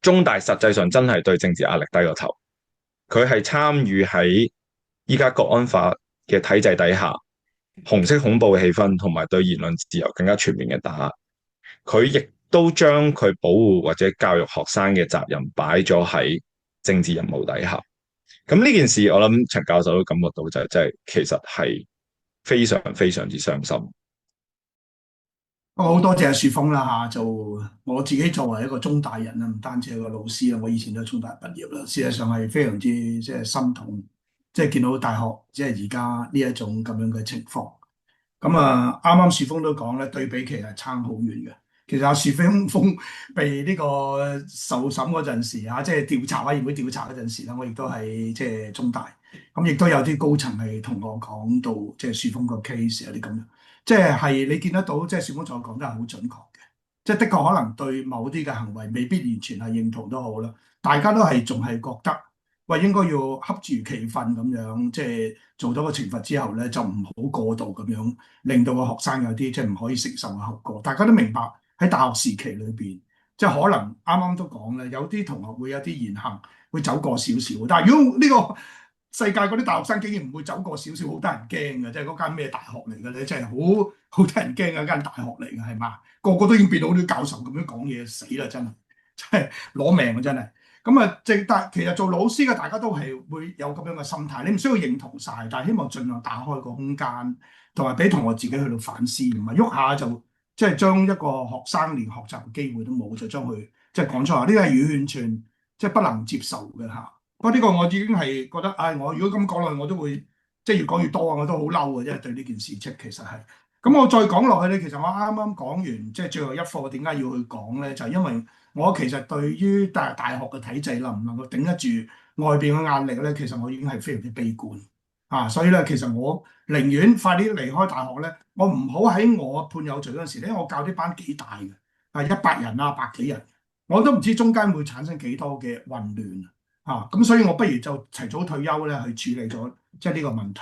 中大實際上真係對政治壓力低個頭，佢係參與喺依家國安法嘅體制底下，紅色恐怖嘅氣氛同埋對言論自由更加全面嘅打壓，佢亦都將佢保護或者教育學生嘅責任擺咗喺政治任務底下。咁呢件事，我諗陳教授都感覺到就係，即係其實係非常非常之傷心。我好多謝阿樹峰啦嚇，就我自己作為一個中大人啦，唔單止係個老師啦，我以前都係中大畢業啦，事實上係非常之即係心痛，即係見到大學即係而家呢一種咁樣嘅情況。咁啊，啱啱樹峰都講咧，對比其實差好遠嘅。其實阿樹峰被呢個受審嗰陣時嚇，即係調查委員會調查嗰陣時咧，我亦都係即係中大，咁亦都有啲高層係同我講到，即係樹峰個 case 有啲咁樣，即係你見得到，即係樹峰所講都係好準確嘅，即係的確可能對某啲嘅行為未必完全係認同都好啦，大家都係仲係覺得，喂，應該要恰住其分咁樣，即係做咗個懲罰之後咧，就唔好過度咁樣，令到個學生有啲即係唔可以承受嘅後果。大家都明白喺大學時期裏邊，即係可能啱啱都講咧，有啲同學會有啲言行會走過少少，但係如果呢個世界嗰啲大學生竟然唔會走過少少，好得人驚嘅，即係嗰間咩大學嚟嘅咧，真係好得人驚嘅一間大學嚟嘅，係嘛？個個都已經變到好似教授咁樣講嘢，死啦！真係真係攞命啊！真係。咁啊，但其實做老師嘅大家都係會有咁樣嘅心態，你唔需要認同晒，但係希望盡量打開個空間，同埋俾同學自己去到反思，唔係喐下就即係將一個學生連學習嘅機會都冇，就將佢即係講出嚟，呢個係完全即係不能接受嘅嚇。不過呢個我已經係覺得，唉，我如果咁講落去，我都會即係越講越多啊，我都好嬲嘅，即係對呢件事即係其實係。咁我再講落去咧，其實我啱啱講完即係最後一課，點解要去講咧？就係因為我其實對於大學嘅體制能唔能夠頂得住外邊嘅壓力咧，其實我已經係非常之悲觀啊！所以咧，其實我寧願快啲離開大學咧，我唔好喺我判有罪嗰陣時咧，我教啲班幾大嘅，係100人啊，百幾人，我都唔知中間會產生幾多嘅混亂啊！咁所以我不如就提早退休咧，去處理咗即係呢個問題。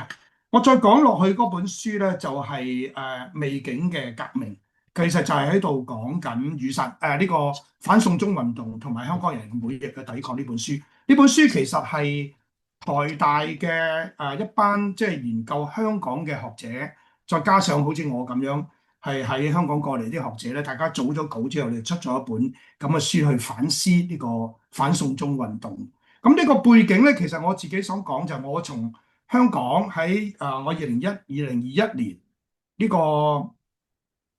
我再講落去嗰本書咧，就係未竟嘅革命，其實就係喺度講緊雨傘呢個反送中運動同埋香港人每日嘅抵抗呢本書。呢本書其實係台大嘅一班即係研究香港嘅學者，再加上好似我咁樣係喺香港過嚟啲學者咧，大家組咗稿之後，你出咗一本咁嘅書去反思呢個反送中運動。咁呢個背景咧，其實我自己想講就係我從香港喺我2021年呢個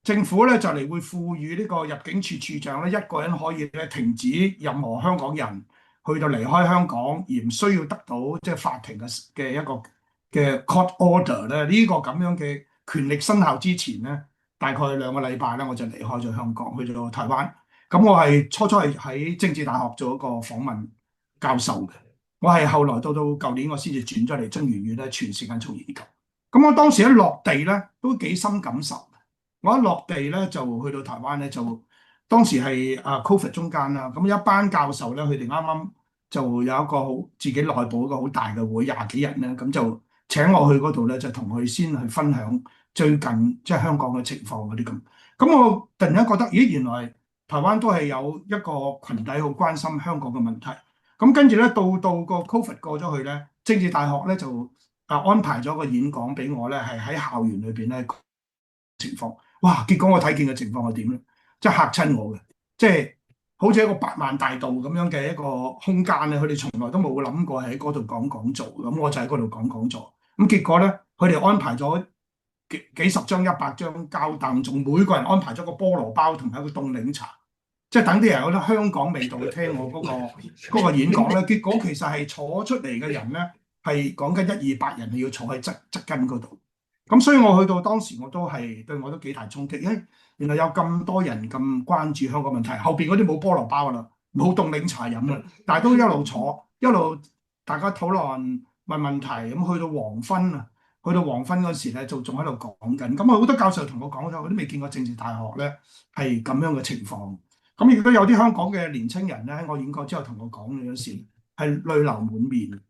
政府咧就嚟會賦予呢個入境處處長咧一個人可以咧停止任何香港人去到離開香港而唔需要得到即係法庭嘅一個嘅 court order 咧，呢個咁樣嘅權力生效之前咧，大概2個禮拜咧我就離開咗香港去咗台灣。咁我係初係喺政治大學做一個訪問教授嘅。我係後來到舊年，我先至轉咗嚟中研院咧，全時間做研究。咁我當時一落地咧，都幾深感受。我一落地咧，就去到台灣咧，就當時係COVID 中間啦。咁一班教授咧，佢哋啱啱就有一個好自己內部一個好大嘅會，20幾人咧，咁就請我去嗰度咧，就同佢先去分享最近即係香港嘅情況嗰啲咁。咁我突然間覺得，咦，原來台灣都係有一個群體好關心香港嘅問題。咁跟住咧，到個 Covid 過咗去咧，政治大學咧就安排咗個演講俾我咧，係喺校園裏邊咧情況。哇！結果我睇見嘅情況係點咧？即係嚇親我嘅，即係好似一個百萬大道咁樣嘅一個空間咧，佢哋從來都冇諗過喺嗰度講講座。咁我就喺嗰度講講座。咁結果咧，佢哋安排咗幾十張、100張膠凳，仲每個人安排咗個菠蘿包同埋一個凍檸茶。即係等啲人有啲香港味道去聽我嗰個演講咧，結果其實係坐出嚟嘅人咧係講緊100-200人，係要坐喺側根嗰度。咁所以我去到當時我都幾大衝擊，因為原來有咁多人咁關注香港問題，後邊嗰啲冇菠蘿包啦，冇凍檸茶飲啦，但係都一路坐一路大家討論問問題，咁去到黃昏啊，去到黃昏嗰時咧就仲喺度講緊。咁啊好多教授同我講咗，我都未見過政治大學咧係咁樣嘅情況。咁亦都有啲香港嘅年青人咧喺我演講之後同我講嘅嗰時係淚流滿面。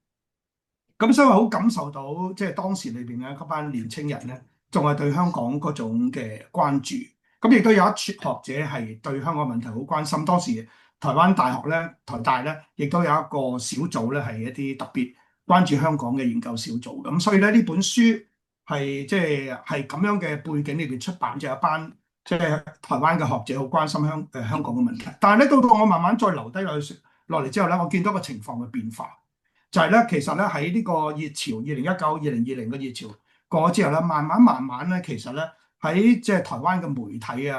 咁所以好感受到即係當時裏邊咧嗰班年青人咧仲係對香港嗰種嘅關注。咁亦都有一撮學者係對香港問題好關心。當時台灣大學咧台大咧亦都有一個小組咧係一啲特別關注香港嘅研究小組。咁所以咧呢本書係即係咁樣嘅背景裏邊出版，就有一班即係台灣嘅學者好關心香港嘅問題。但係咧到我慢慢再留低落嚟之後咧，我見到個情況嘅變化，就係咧其實咧喺呢個熱潮2019、2020嘅熱潮過咗之後咧，慢慢咧其實咧喺即係台灣嘅媒體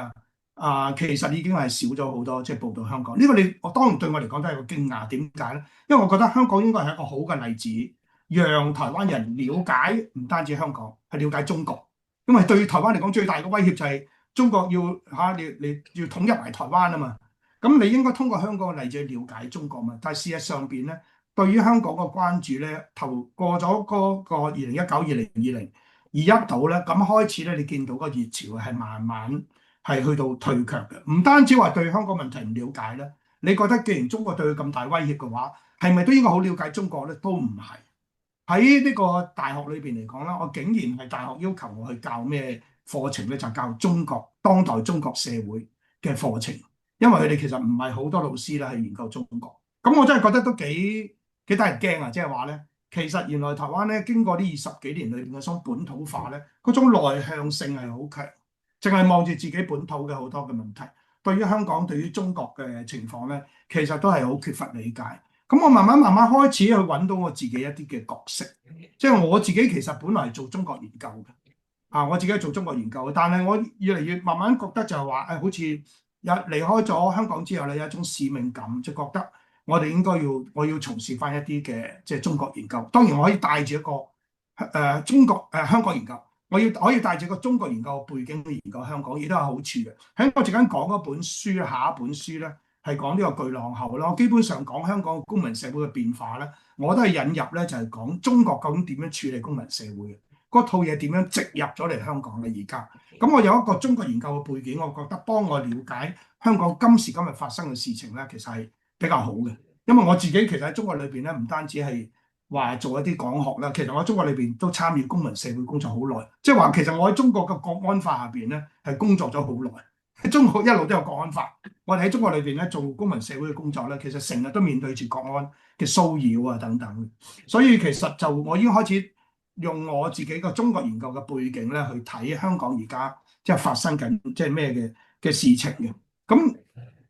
其實已經係少咗好多即係報導香港。呢個我當然對我嚟講都係個驚訝。點解咧？因為我覺得香港應該係一個好嘅例子，讓台灣人了解唔單止香港，係了解中國。因為對台灣嚟講最大嘅威脅就係中國你要統一埋台灣啊嘛。咁你應該通過香港嘅例子去了解中國嘛。但係事實上邊咧，對於香港嘅關注咧，過咗嗰個2019、2020、21度咧，咁開始咧，你見到個熱潮係慢慢係去到退卻嘅。唔單止話對香港問題唔了解咧，你覺得既然中國對佢咁大威脅嘅話，係咪都應該好了解中國咧？都唔係。喺呢個大學裏邊嚟講啦，我竟然係大學要求我去教咩課程咧，就教當代中國社會嘅課程。因為佢哋其實唔係好多老師咧係研究中國。咁我真係覺得都幾得人驚啊！即係話咧，其實原來台灣咧經過呢20幾年裏邊嘅種本土化咧，嗰種內向性係好強，淨係望住自己本土嘅好多嘅問題，對於香港、對於中國嘅情況咧，其實都係好缺乏理解。咁我慢慢開始去揾到我自己一啲嘅角色，即係我自己其實本來係做中國研究嘅，我自己係做中國研究嘅，但係我越嚟越慢慢覺得就係話，好似離開咗香港之後咧，有一種使命感，就覺得我哋應該我要從事翻一啲嘅即係中國研究。當然我可以帶住一個香港研究，我可以帶住個中國研究嘅背景去研究香港，亦都有好處嘅。喺我陣間講嗰本書，下一本書咧係講呢個巨浪後啦。我基本上講香港公民社會嘅變化咧，我都係引入咧就係講中國究竟點樣處理公民社會嘅。嗰套嘢點樣植入咗嚟香港嘅而家？咁我有一個中國研究嘅背景，我覺得幫我了解香港今時今日發生嘅事情咧，其實係比較好嘅。因為我自己其實喺中國裏邊咧，唔單止係話做一啲講學啦，其實我喺中國裏邊都參與公民社會工作好耐。即係話其實我喺中國嘅國安法下邊咧係工作咗好耐。喺中國一路都有國安法，我哋喺中國裏邊咧做公民社會嘅工作咧，其實成日都面對住國安嘅騷擾啊等等。所以其實就我已經開始用我自己個中國研究嘅背景咧，去睇香港而家即係發生緊即係咩嘅事情嘅。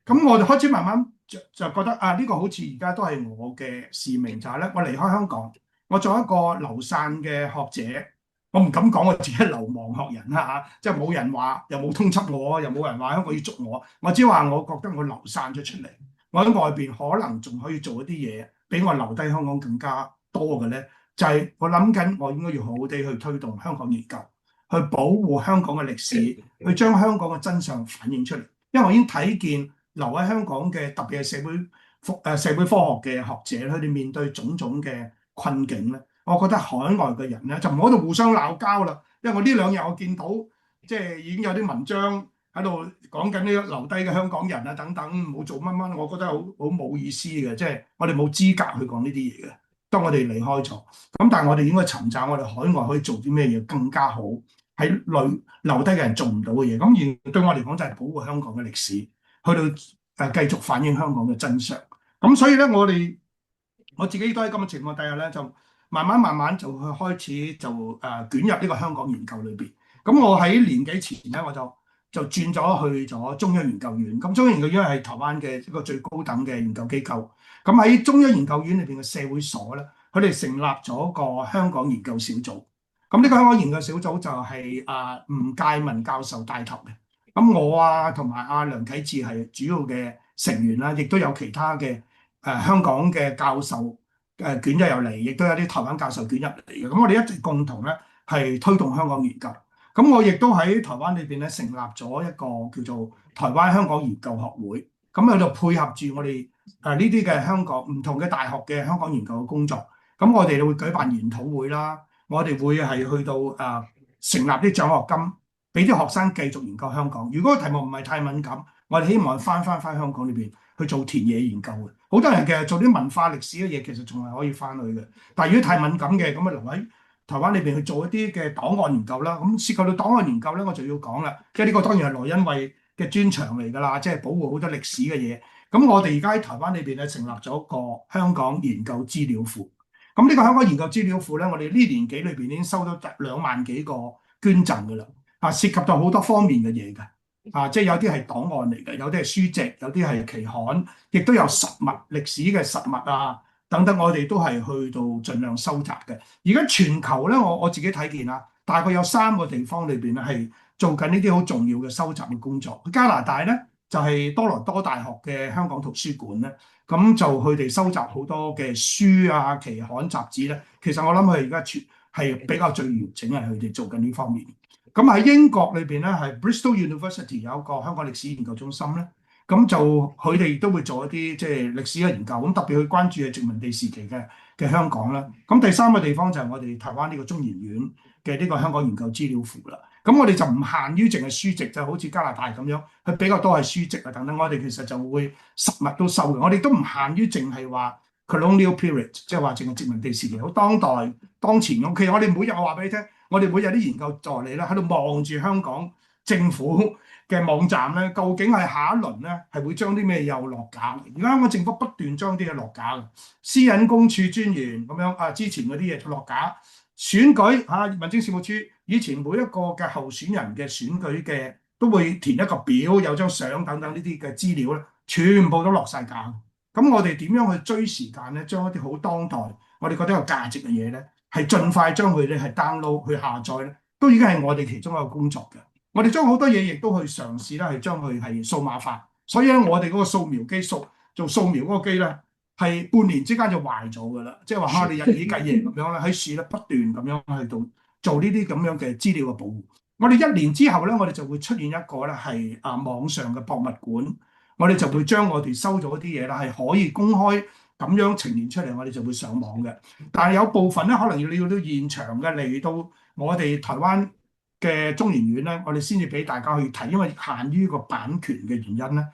咁我就開始慢慢就覺得呢個好似而家都係我嘅使命，就係咧我離開香港，我做一個流散嘅學者。我唔敢講我自己係流亡學人啦嚇，即係冇人話又冇通緝我，又冇人話香港要捉我。我只話我覺得我流散咗出嚟，我喺外邊可能仲可以做一啲嘢，比我留低香港更加多嘅咧。就係我諗緊，我應該要好好地去推動香港研究，去保護香港嘅歷史，去將香港嘅真相反映出嚟。因為我已經睇見留喺香港嘅特別係社會科學嘅學者，佢哋面對種種嘅困境咧，我覺得海外嘅人咧就唔好度互相鬧交啦。因為我呢兩日我見到即係已經有啲文章喺度講緊呢個留低嘅香港人啊等等，冇做乜乜，我覺得好冇意思嘅，即係我哋冇資格去講呢啲嘢嘅。當我哋離開咗，咁但係我哋應該尋找我哋海外可以做啲咩嘢更加好，喺留低嘅人做唔到嘅嘢。咁而對我嚟講就係保護香港嘅歷史，到繼續反映香港嘅真相。咁所以咧，我自己都喺咁嘅情況底下咧，就慢慢就去開始就捲入呢個香港研究裏邊。咁我喺年幾前咧，我就轉咗去咗中央研究院。咁中央研究院係台灣嘅一個最高等嘅研究機構。咁喺中央研究院裏邊嘅社會所咧，佢哋成立咗個香港研究小組。咁呢個香港研究小組就係吳介民教授帶頭嘅。咁我同埋梁啟智係主要嘅成員啦，亦都有其他嘅香港嘅教授捲咗入嚟，亦都有啲台灣教授捲入嚟嘅。咁我哋一直共同咧係推動香港研究。咁我亦都喺台灣裏邊咧成立咗一個叫做台灣香港研究學會。咁喺度配合住我哋呢啲嘅香港唔同嘅大學嘅香港研究嘅工作。咁我哋會舉辦研討會啦，我哋會係去到成立啲獎學金，俾啲學生繼續研究香港。如果個題目唔係太敏感，我哋希望翻香港裏邊去做田野研究嘅。好多人其實做啲文化歷史嘅嘢，其實仲係可以翻去嘅。但係如果太敏感嘅，咁啊留喺台灣裏邊去做一啲嘅檔案研究啦。咁涉及到檔案研究咧，我就要講啦，即係呢個當然係羅恩惠嘅專長嚟㗎啦，即係保護好多歷史嘅嘢。咁我哋而家喺台灣裏邊咧成立咗個香港研究資料庫。咁呢個香港研究資料庫咧，我哋呢年幾裏邊已經收到2萬幾個捐贈㗎啦。涉及到好多方面嘅嘢㗎。即係有啲係檔案嚟嘅，有啲係書籍，有啲係期刊，亦都有實物歷史嘅實物等等，我哋都係去到盡量收集嘅。而家全球咧，我自己睇見大概有3個地方裏邊咧係做緊呢啲好重要嘅收集嘅工作。加拿大咧就係多倫多大學嘅香港圖書館咧，咁就佢哋收集好多嘅書期刊雜誌咧。其實我諗佢而家係比較最完整係佢哋做緊呢方面。咁喺英國裏邊咧，係 Bristol University 有一個香港歷史研究中心咧，咁就佢哋都會做一啲即係歷史嘅研究，咁特別去關注係殖民地時期嘅香港啦。咁第3個地方就係我哋台灣呢個中研院嘅呢個香港研究資料庫啦。咁我哋就唔限於淨係書籍，就好似加拿大咁樣，佢比較多係書籍等等。我哋其實就會實物都收嘅。我哋都唔限於淨係話 colonial period，即係話淨係殖民地時期，好當代當前咁。其實我哋每日我話俾你聽。我哋每日啲研究助理咧喺度望住香港政府嘅網站咧，究竟係下一輪咧係會將啲咩又落架？而家香港政府不斷將啲嘢落架嘅，私隱公署專員咁樣之前嗰啲嘢就落架。選舉民政事務處以前每一個嘅候選人嘅選舉嘅都會填一個表，有張相等等呢啲嘅資料咧，全部都落晒架。咁我哋點樣去追時間咧？將一啲好當代我哋覺得有價值嘅嘢咧，係盡快將佢哋係 download 去下載咧，都已經係我哋其中一個工作嘅。我哋將好多嘢亦都去嘗試咧，係將佢係數碼化。所以咧，我哋嗰個掃描機做掃描嗰個機咧，係半年之間就壞咗㗎啦。即係話你日以繼夜咁樣咧，喺樹咧不斷咁樣去到做呢啲咁樣嘅資料嘅保護。我哋1年之後咧，我哋就會出現一個咧係網上嘅博物館，我哋就會將我哋收咗啲嘢啦，係可以公開。咁樣呈現出嚟，我哋就會上網嘅。但係有部分咧，可能你要到現場嘅嚟到我哋台灣嘅中研院咧，我哋先至俾大家去睇，因為限於個版權嘅原因咧，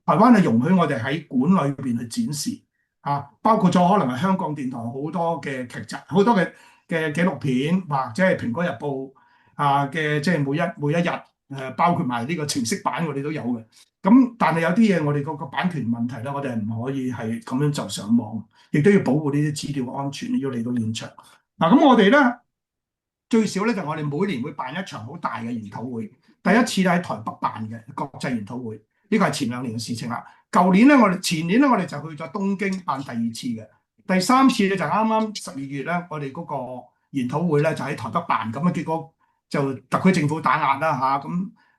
台灣係容許我哋喺館裏邊去展示包括咗可能係香港電台好多嘅劇集、好多嘅紀錄片，或者係《蘋果日報》嘅即係每一日包括埋呢個程式版，我哋都有嘅。咁但係有啲嘢我哋個版權問題咧，我哋係唔可以係咁樣就上網，亦都要保護呢啲資料嘅安全，要嚟到現場。咁我哋咧最少咧就我哋每年會辦一場好大嘅研討會。第一次咧喺台北辦嘅國際研討會，呢個係前2年嘅事情啦。前年咧我哋就去咗東京辦第2次嘅，第3次咧就啱啱12月咧，我哋嗰個研討會咧就喺台北辦，咁結果就特區政府打壓啦咁。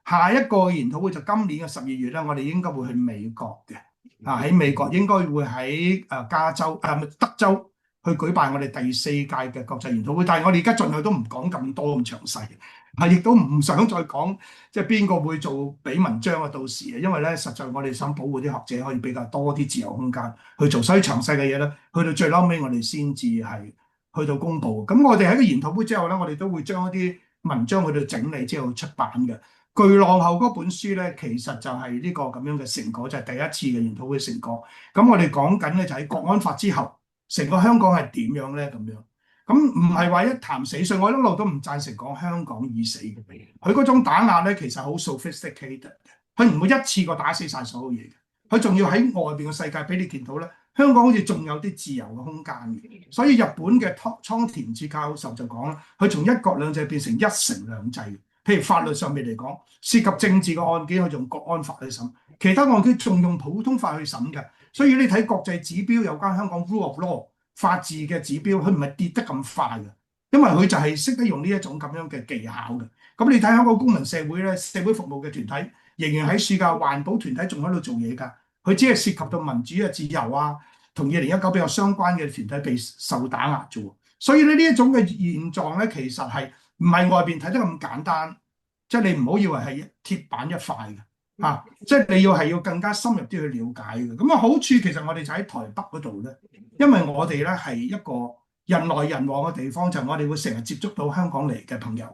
下一個研討會就今年嘅12月咧，我哋應該會去美國嘅。喺美國應該會喺加州德州去舉辦我哋第4屆嘅國際研討會。但係我哋而家盡量都唔講咁多咁詳細，亦都唔想再講即係邊個會做俾文章啊，到時因為咧實在我哋想保護啲學者可以比較多啲自由空間去做，所以詳細嘅嘢咧去到最撈尾我哋先至係去到公佈。咁我哋喺個研討會之後咧，我哋都會將一啲文章去到整理之後出版嘅。巨浪後嗰本書咧，其實就係呢個咁樣嘅成果，就係第一次嘅研討會成果。咁我哋講緊咧就喺國安法之後，成個香港係點樣咧咁樣？咁唔係話一潭死水，我一路都唔贊成講香港已死嘅。佢嗰種打壓咧，其實好 sophisticated 嘅，佢唔會一次過打死晒所有嘢嘅，佢仲要喺外邊嘅世界俾你見到咧，香港好似仲有啲自由嘅空間嘅。所以日本嘅倉田哲教授就講啦，佢從一國兩制變成一城兩制。譬如法律上面嚟講，涉及政治嘅案件，佢用國安法去審；其他案件仲用普通法去審嘅。所以你睇國際指標有關香港 rule of law 法治嘅指標，佢唔係跌得咁快嘅，因為佢就係識得用呢一種咁樣嘅技巧嘅。咁你睇香港公民社會咧，社會服務嘅團體仍然喺暑假，環保團體仲喺度做嘢㗎。佢只係涉及到民主嘅自由啊，同2019比較相關嘅團體被受打壓啫喎。所以呢一種嘅現狀咧，其實係唔係外邊睇得咁簡單，即係你唔好以為係鐵板一塊嘅，即係你要更加深入啲去了解嘅。咁啊好處其實我哋就喺台北嗰度咧，因為我哋咧係一個人來人往嘅地方，就係我哋會成日接觸到香港嚟嘅朋友，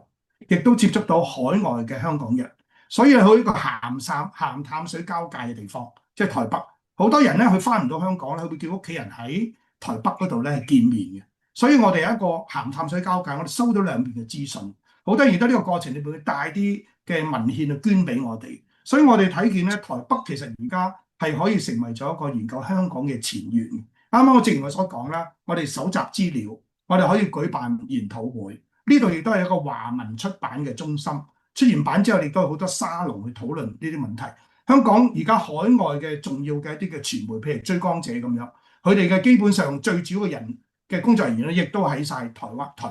亦都接觸到海外嘅香港人，所以係一個鹹淡水交界嘅地方，即係台北。好多人咧佢翻唔到香港咧，佢會叫屋企人喺台北嗰度咧見面嘅。所以我哋有一個鹹淡水交界，我哋收到兩邊嘅資訊。好多時都呢個過程裏邊會帶啲嘅文獻去捐俾我哋，所以我哋睇見咧台北其實而家係可以成為咗一個研究香港嘅前沿。啱啱我正如我所講啦，我哋搜集資料，我哋可以舉辦研討會，呢度亦都係一個華文出版嘅中心。出完版之後，亦都有好多沙龍去討論呢啲問題。香港而家海外嘅重要嘅一啲嘅傳媒，譬如追光者咁樣，佢哋嘅基本上最主要嘅人嘅工作人員咧，亦都喺晒台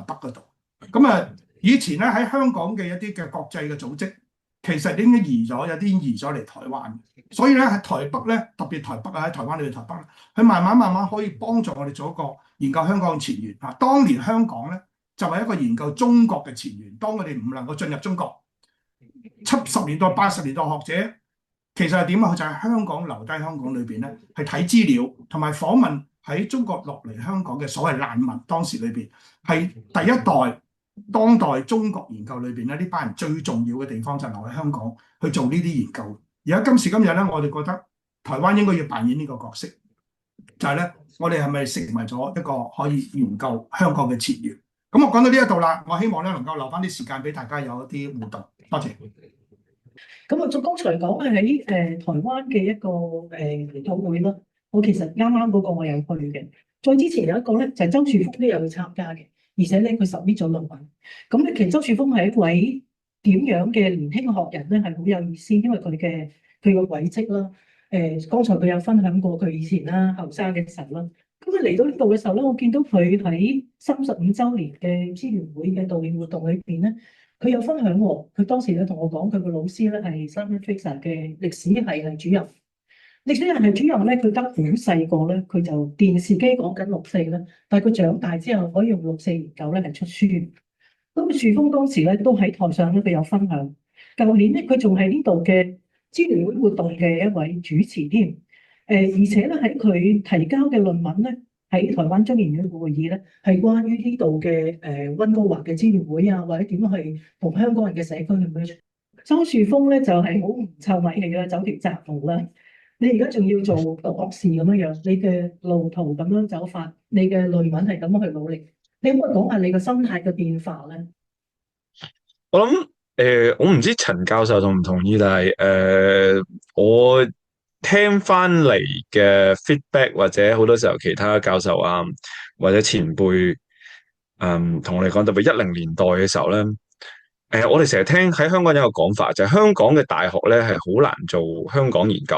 北嗰度。咁啊，以前咧喺香港嘅一啲嘅國際嘅組織，其實已經移咗，有啲移咗嚟台灣。所以咧喺台北咧，特別台北啊，喺台灣裏邊台北咧，佢慢慢可以幫助我哋做一個研究香港嘅前沿啊。當年香港咧就係一個研究中國嘅前沿，當我哋唔能夠進入中國，70年代、80年代學者其實係點啊？佢就喺香港留低香港裏邊咧，係睇資料同埋訪問喺中國落嚟香港嘅所謂難民，當時裏邊係第一代當代中國研究裏邊咧，呢班人最重要嘅地方就係留喺香港去做呢啲研究。而家今時今日咧，我哋覺得台灣應該要扮演呢個角色，就係咧，我哋係咪成為咗一個可以研究香港嘅前沿？咁我講到呢一度啦，我希望咧能夠留翻啲時間俾大家有一啲互動。多謝。咁啊，就剛才講喺台灣嘅一個研討會啦，我其實啱啱嗰個我有去嘅。再之前有一個咧，就係周樹峰都有去參加嘅，而且咧佢submit咗論文。咁咧其實周樹峰係一位點樣嘅年輕學人咧，係好有意思，因為佢個軌跡啦。剛才佢有分享過佢以前啦後生嘅時候啦。咁佢嚟到呢度嘅時候咧，我見到佢喺35週年嘅支聯會嘅悼念活動裏邊咧。佢有分享喎，佢當時咧同我講，佢個老師咧係 Simon Fraser 嘅歷史系主任。歷史系主任咧，佢得好細個咧，佢就電視機講緊6·4啦。但係佢長大之後可以用6·4研究咧嚟出書。咁樹峰當時咧都喺台上咧，佢有分享。舊年咧，佢仲係呢度嘅支聯會活動嘅一位主持添。而且咧喺佢提交嘅論文咧。喺台灣中研院嘅會議咧，係關於呢度嘅溫哥華嘅支聯會啊，或者點樣去同香港人嘅社區咁樣。周樹峰咧就係好唔臭米氣啦，走條窄路啦。你而家仲要做學士咁樣樣，你嘅路途咁樣走法，你嘅論文係咁樣去努力。你可唔可以講下你個心態嘅變化咧？我諗我唔知陳教授同唔同意，但係我聽翻嚟嘅 feedback 或者好多時候其他教授啊或者前輩同我哋講，特別10年代嘅時候咧，我哋成日聽喺香港有一個講法，就係香港嘅大學咧係好難做香港研究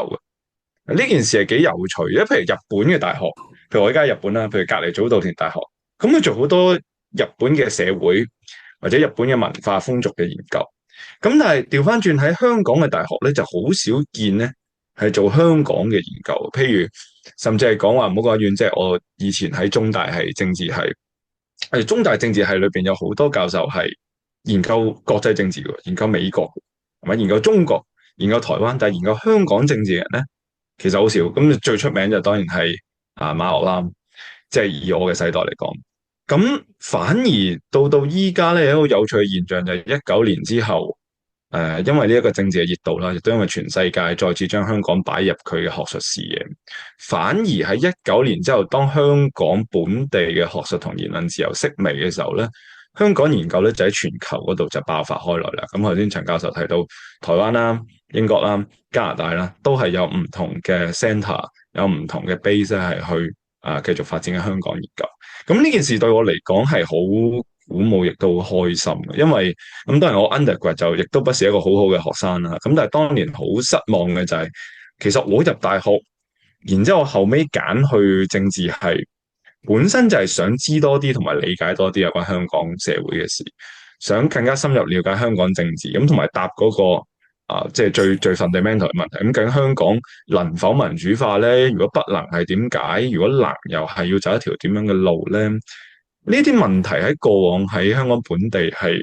嘅。呢件事係幾有趣嘅，譬如日本嘅大學，譬如我而家喺日本啦，譬如隔離早稻田大學，咁佢做好多日本嘅社會或者日本嘅文化風俗嘅研究。咁但係調翻轉喺香港嘅大學咧，就好少見咧。係做香港嘅研究，譬如甚至係講話唔好講遠，即係我以前喺中大係政治系，中大政治系裏邊有好多教授係研究國際政治嘅，研究美國，係咪研究中國、研究台灣，但係研究香港政治嘅人咧，其實好少。咁最出名就當然係馬學啦，即係以我嘅世代嚟講。咁反而到依家咧，有一個有趣嘅現象就係19年之後。因為呢一個政治嘅熱度啦，亦都因為全世界再次將香港擺入佢嘅學術視野，反而喺19年之後，當香港本地嘅學術同言論自由式微嘅時候咧，香港研究咧就喺全球嗰度就爆發開來啦。咁頭先陳教授提到台灣啦、英國啦、加拿大啦，都係有唔同嘅 centre，有唔同嘅 base 係去繼續發展嘅香港研究。咁呢件事對我嚟講係好鼓舞，亦都好開心嘅，因為咁當然我 undergrad 就亦都不是一個好好嘅學生啦。咁但係當年好失望嘅就係，其實我入大學，然之後後尾揀去政治系，本身就係想知多啲同埋理解多啲有關香港社會嘅事，想更加深入了解香港政治，咁同埋答嗰個即係最 fundamental 嘅問題。咁究竟香港能否民主化咧？如果不能係點解？如果能又係要走一條點樣嘅路咧？呢啲問題喺過往喺香港本地係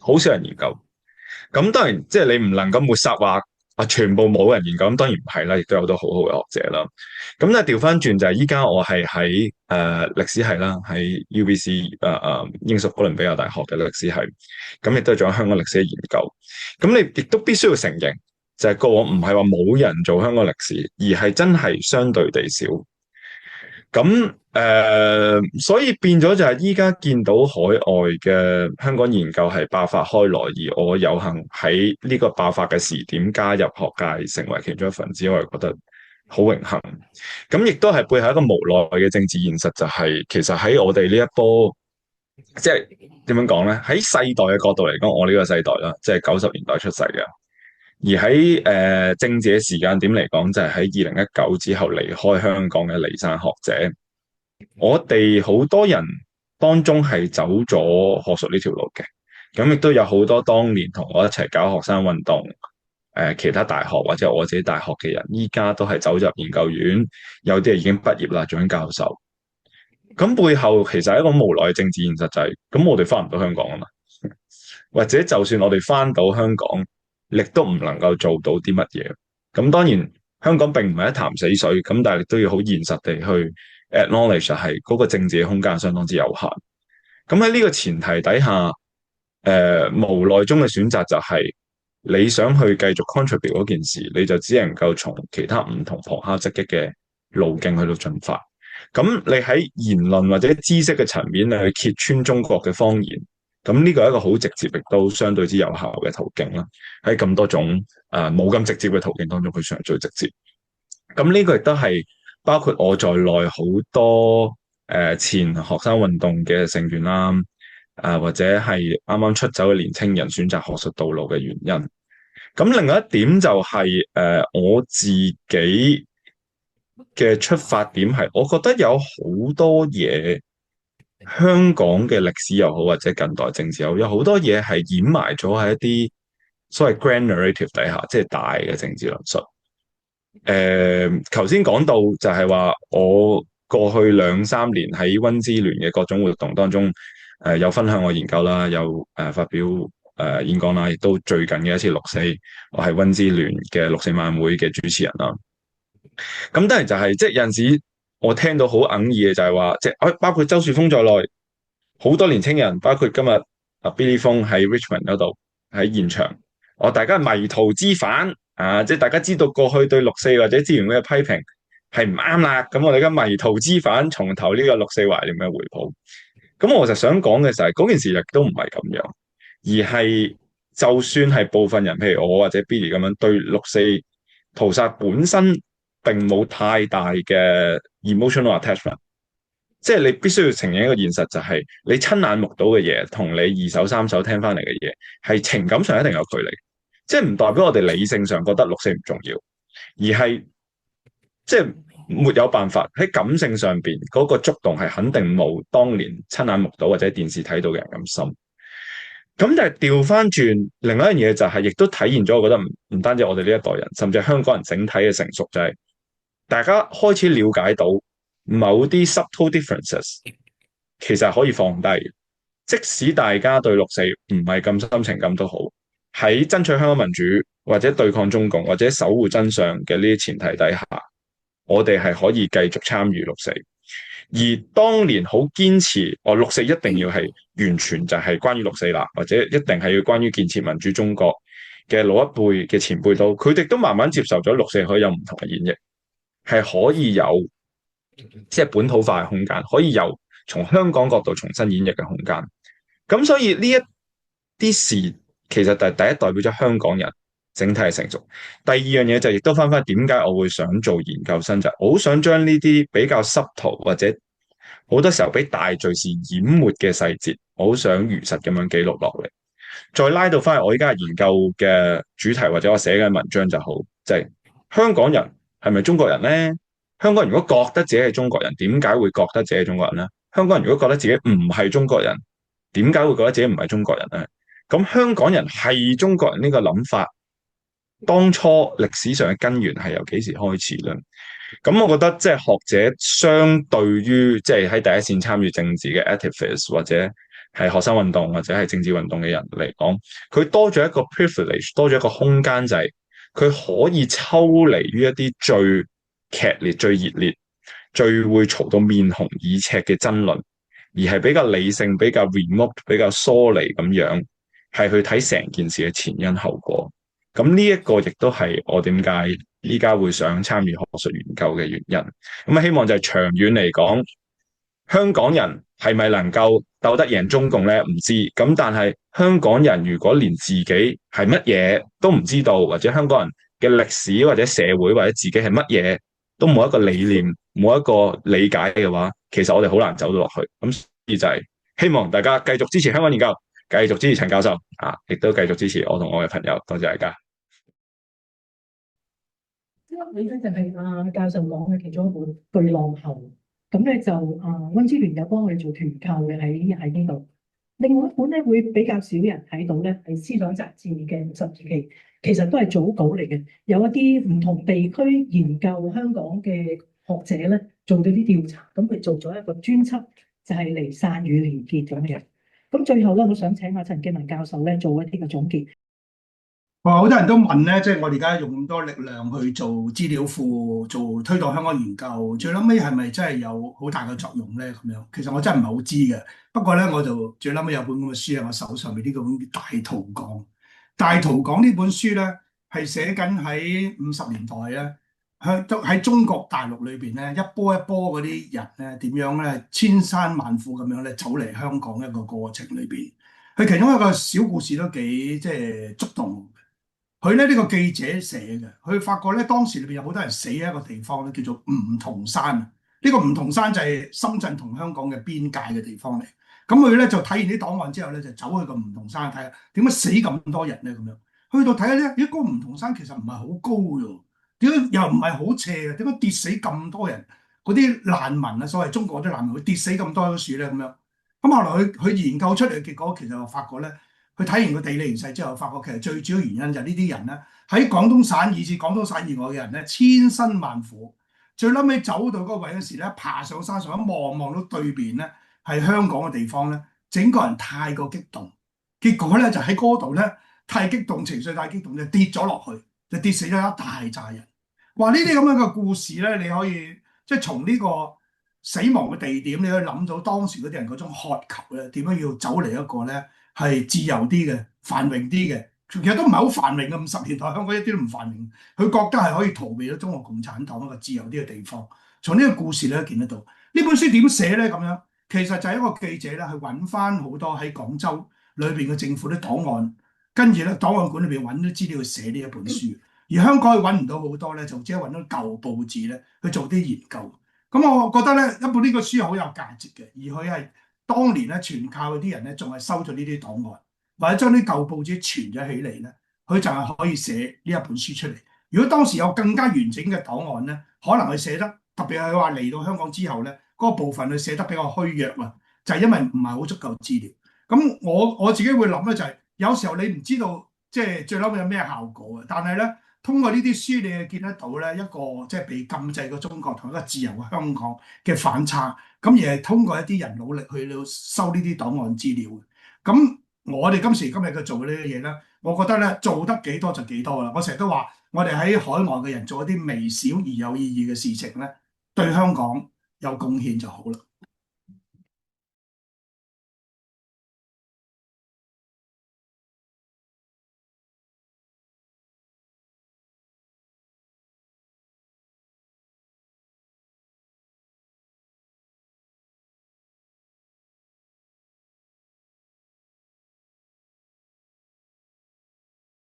好少人研究。咁當然即係你唔能夠抹殺話全部冇人研究，咁當然唔係啦，亦都有好多好好嘅學者啦。咁咧調翻轉就係依家我係喺歷史系啦，喺 UBC 英屬哥倫比亞大學嘅歷史系，咁亦都係做香港歷史嘅研究。咁你亦都必須要承認，就係過往唔係話冇人做香港歷史，而係真係相對地少。咁所以變咗就係依家見到海外嘅香港研究係爆發開來，而我有幸喺呢個爆發嘅時點加入學界，成為其中一份子，我係覺得好榮幸。咁亦都係背後一個無奈嘅政治現實，就係其實喺我哋呢一波，即係點樣講咧？喺世代嘅角度嚟講，我呢個世代啦，即係90年代出世嘅。而喺政治嘅時間點嚟講，就係喺2019之後離開香港嘅離散學者，我哋好多人當中係走咗學術呢條路嘅，咁亦都有好多當年同我一齊搞學生運動，其他大學或者我自己大學嘅人，依家都係走入研究院，有啲係已經畢業啦，做緊教授。咁背後其實係一個無奈嘅政治現實，就係咁我哋翻唔到香港啊嘛，或者就算我哋翻到香港，亦都唔能夠做到啲乜嘢。咁當然香港並唔係一潭死水，咁但係亦都要好現實地去 acknowledge 係嗰個政治嘅空間相當之有限。咁喺呢個前提底下，無奈中嘅選擇就係你想去繼續 contribute 嗰件事，你就只能夠從其他唔同旁敲側擊嘅路徑去到進發。咁你喺言論或者知識嘅層面，你去揭穿中國嘅謊言，咁呢個係一個好直接亦都相對之有效嘅途徑啦。喺咁多種冇咁直接嘅途徑當中，佢算係最直接。咁呢個亦都係包括我在內好多前學生運動嘅成員啦，或者係啱啱出走嘅年青人選擇學術道路嘅原因。咁另外一點就係我自己嘅出發點係，我覺得有好多嘢，香港嘅歷史又好，或者近代政治又好，有好多嘢係掩埋咗喺一啲所謂 grand narrative 底下，即係大嘅政治論述。頭先講到就係話，我過去2-3年喺溫支聯嘅各種活動當中，有分享我研究啦，有發表演講啦，亦都最近嘅一次6·4，我係溫支聯嘅6·4晚會嘅主持人啦。咁當然就係即係有陣時我聽到好哽耳嘅就係話，即係包括周樹峰在內好多年青人，包括今日Billy 峰喺 Richmond 嗰度喺現場，大家迷途知返即係大家知道過去對6·4或者支聯會嘅批評係唔啱啦，咁我哋而家迷途知返，從頭呢個6·4懷念嘅回抱。咁我就想講嘅就係嗰件事亦都唔係咁樣，而係就算係部分人，譬如我或者 Billy 咁樣對6·4屠殺本身並冇太大嘅 emotional attachment， 即係你必須要承認一個現實，就係你親眼目睹嘅嘢同你2手3手聽翻嚟嘅嘢係情感上一定有距離，即係唔代表我哋理性上覺得6·4唔重要，而係即係沒有辦法喺感性上邊嗰個觸動係肯定冇當年親眼目睹或者電視睇到嘅人咁深。咁但係調翻轉，另外一樣嘢就係亦都體現咗，我覺得唔單止我哋呢一代人，甚至係香港人整體嘅成熟，就係大家開始了解到某啲 subtle differences 其實可以放低，即使大家對6·4唔係咁深情感都好，喺爭取香港民主或者對抗中共或者守護真相嘅呢啲前提底下，我哋係可以繼續參與6·4。而當年好堅持6·4一定要係完全就係關於6·4啦，或者一定係要關於建設民主中國嘅老一輩嘅前輩都，佢哋都慢慢接受咗6·4可以有唔同嘅演繹，係可以有即係本土化嘅空間，可以有從香港角度重新演繹嘅空間。咁所以呢一啲事其實第一代表咗香港人整體係成熟。第二樣嘢就亦都翻點解我會想做研究生，就係我好想將呢啲比較濕圖或者好多時候俾大敘事淹沒嘅細節，我好想如實咁樣記錄落嚟，再拉到翻去我依家研究嘅主題或者我寫嘅文章就好，就係香港人係咪中國人呢？香港人如果覺得自己係中國人，點解會覺得自己係中國人呢？香港人如果覺得自己唔係中國人，點解會覺得自己唔係中國人呢？咁香港人係中國人呢個諗法，當初歷史上嘅根源係由幾時開始呢？咁我覺得即係學者相對於即係喺第一線參與政治嘅 activist 或者係學生運動或者係政治運動嘅人嚟講，佢多咗一個 privilege，多咗一個空間，就係佢可以抽離於一啲最劇烈、最熱烈、最會嘈到面紅耳赤嘅爭論，而係比較理性、比較 remote、比較疏離咁樣，係去睇成件事嘅前因後果。咁呢一個亦都係我點解依家會想參與學術研究嘅原因。咁希望就係長遠嚟講，香港人係咪能夠鬥得贏中共呢？唔知。咁但係香港人如果連自己係乜嘢都唔知道，或者香港人嘅歷史或者社會或者自己係乜嘢都冇一個理念、冇一個理解嘅話，其實我哋好難走到落去。咁所以就係希望大家繼續支持香港研究，繼續支持陳教授啊，亦都繼續支持我同我嘅朋友。多謝大家。你咧就係教授講嘅其中一本《巨浪後》，咁咧就溫之聯有幫我哋做團購嘅喺呢度。另外一本咧會比較少人睇到咧，係思想雜誌嘅12期，其實都係早稿嚟嘅。有一啲唔同地區研究香港嘅學者咧做咗啲調查，咁佢做咗一個專輯，就係嚟散與連結咁嘅。咁最後咧，我想請陳健民教授咧做一啲嘅總結。好多人都問咧，即係我哋而家用咁多力量去做資料庫，做推動香港研究，最撚尾係咪真係有好大嘅作用咧？咁樣其實我真係唔係好知嘅。不過咧，我就最撚尾有本咁嘅書喺我手上面，呢個本叫《大圖講》。《大圖講》呢本書咧係寫緊喺50年代咧，喺中國大陸裏邊咧一波一波嗰啲人咧點樣咧千山萬苦咁樣咧走嚟香港一個過程裏邊。佢其中一個小故事都幾即係觸動。佢咧呢個記者寫嘅，佢發覺咧當時裏邊有好多人死喺一個地方咧，叫做梧桐山。呢個梧桐山就係深圳同香港嘅邊界嘅地方嚟。咁佢咧就睇完啲檔案之後咧，就走去個梧桐山睇下點解死咁多人咧咁樣。去到睇下咧，咦，嗰個梧桐山其實唔係好高嘅，點解又唔係好斜嘅？點解跌死咁多人？嗰啲難民啊，所謂中國啲難民會跌死咁多棵樹咧咁樣。咁後來佢研究出嚟嘅結果，其實就發覺咧。佢睇完個地理形勢之後，發覺其實最主要原因就係呢啲人咧喺廣東省以至廣東省以外嘅人咧，千辛萬苦，最撚尾走到嗰個位嗰時咧，爬上山上一望到對面咧係香港嘅地方咧，整個人太過激動，結果咧就喺嗰度咧太激動，情緒太激動就跌咗落去，就跌死咗一大扎人。話呢啲咁樣嘅故事咧，你可以即係從呢個死亡嘅地點，你可以諗到當時嗰啲人嗰種渴求咧，點樣要走嚟一個咧係自由啲嘅、繁榮啲嘅，其實都唔係好繁榮嘅。50年代香港一啲都唔繁榮，佢覺得係可以逃避咗中國共產黨一個自由啲嘅地方。從呢個故事你都見得到，呢本書點寫咧咁樣？其實就係一個記者咧，去揾翻好多喺廣州裏邊嘅政府啲檔案，跟住咧檔案館裏邊揾啲資料去寫呢一本書。而香港佢揾唔到好多咧，就只係揾到舊報紙咧去做啲研究。咁我覺得咧，一本呢個書好有價值嘅，而佢係。當年咧，全靠嗰啲人咧，仲係收咗呢啲檔案，或者將啲舊報紙存咗起嚟咧，佢就係可以寫呢一本書出嚟。如果當時有更加完整嘅檔案咧，可能佢寫得特別係佢話嚟到香港之後咧，嗰個部分佢寫得比較虛弱啊，就係因為唔係好足夠資料。咁我自己會諗咧，就係有時候你唔知道即係最嬲有咩效果嘅，但係咧通過呢啲書你係見得到咧一個即係被禁制嘅中國同一個自由嘅香港嘅反差。咁而係通過一啲人努力去收呢啲檔案資料嘅。咁我哋今時今日嘅做呢啲嘢咧，我覺得咧做得幾多就幾多啦。我成日都話，我哋喺海外嘅人做一啲微小而有意義嘅事情咧，對香港有貢獻就好啦。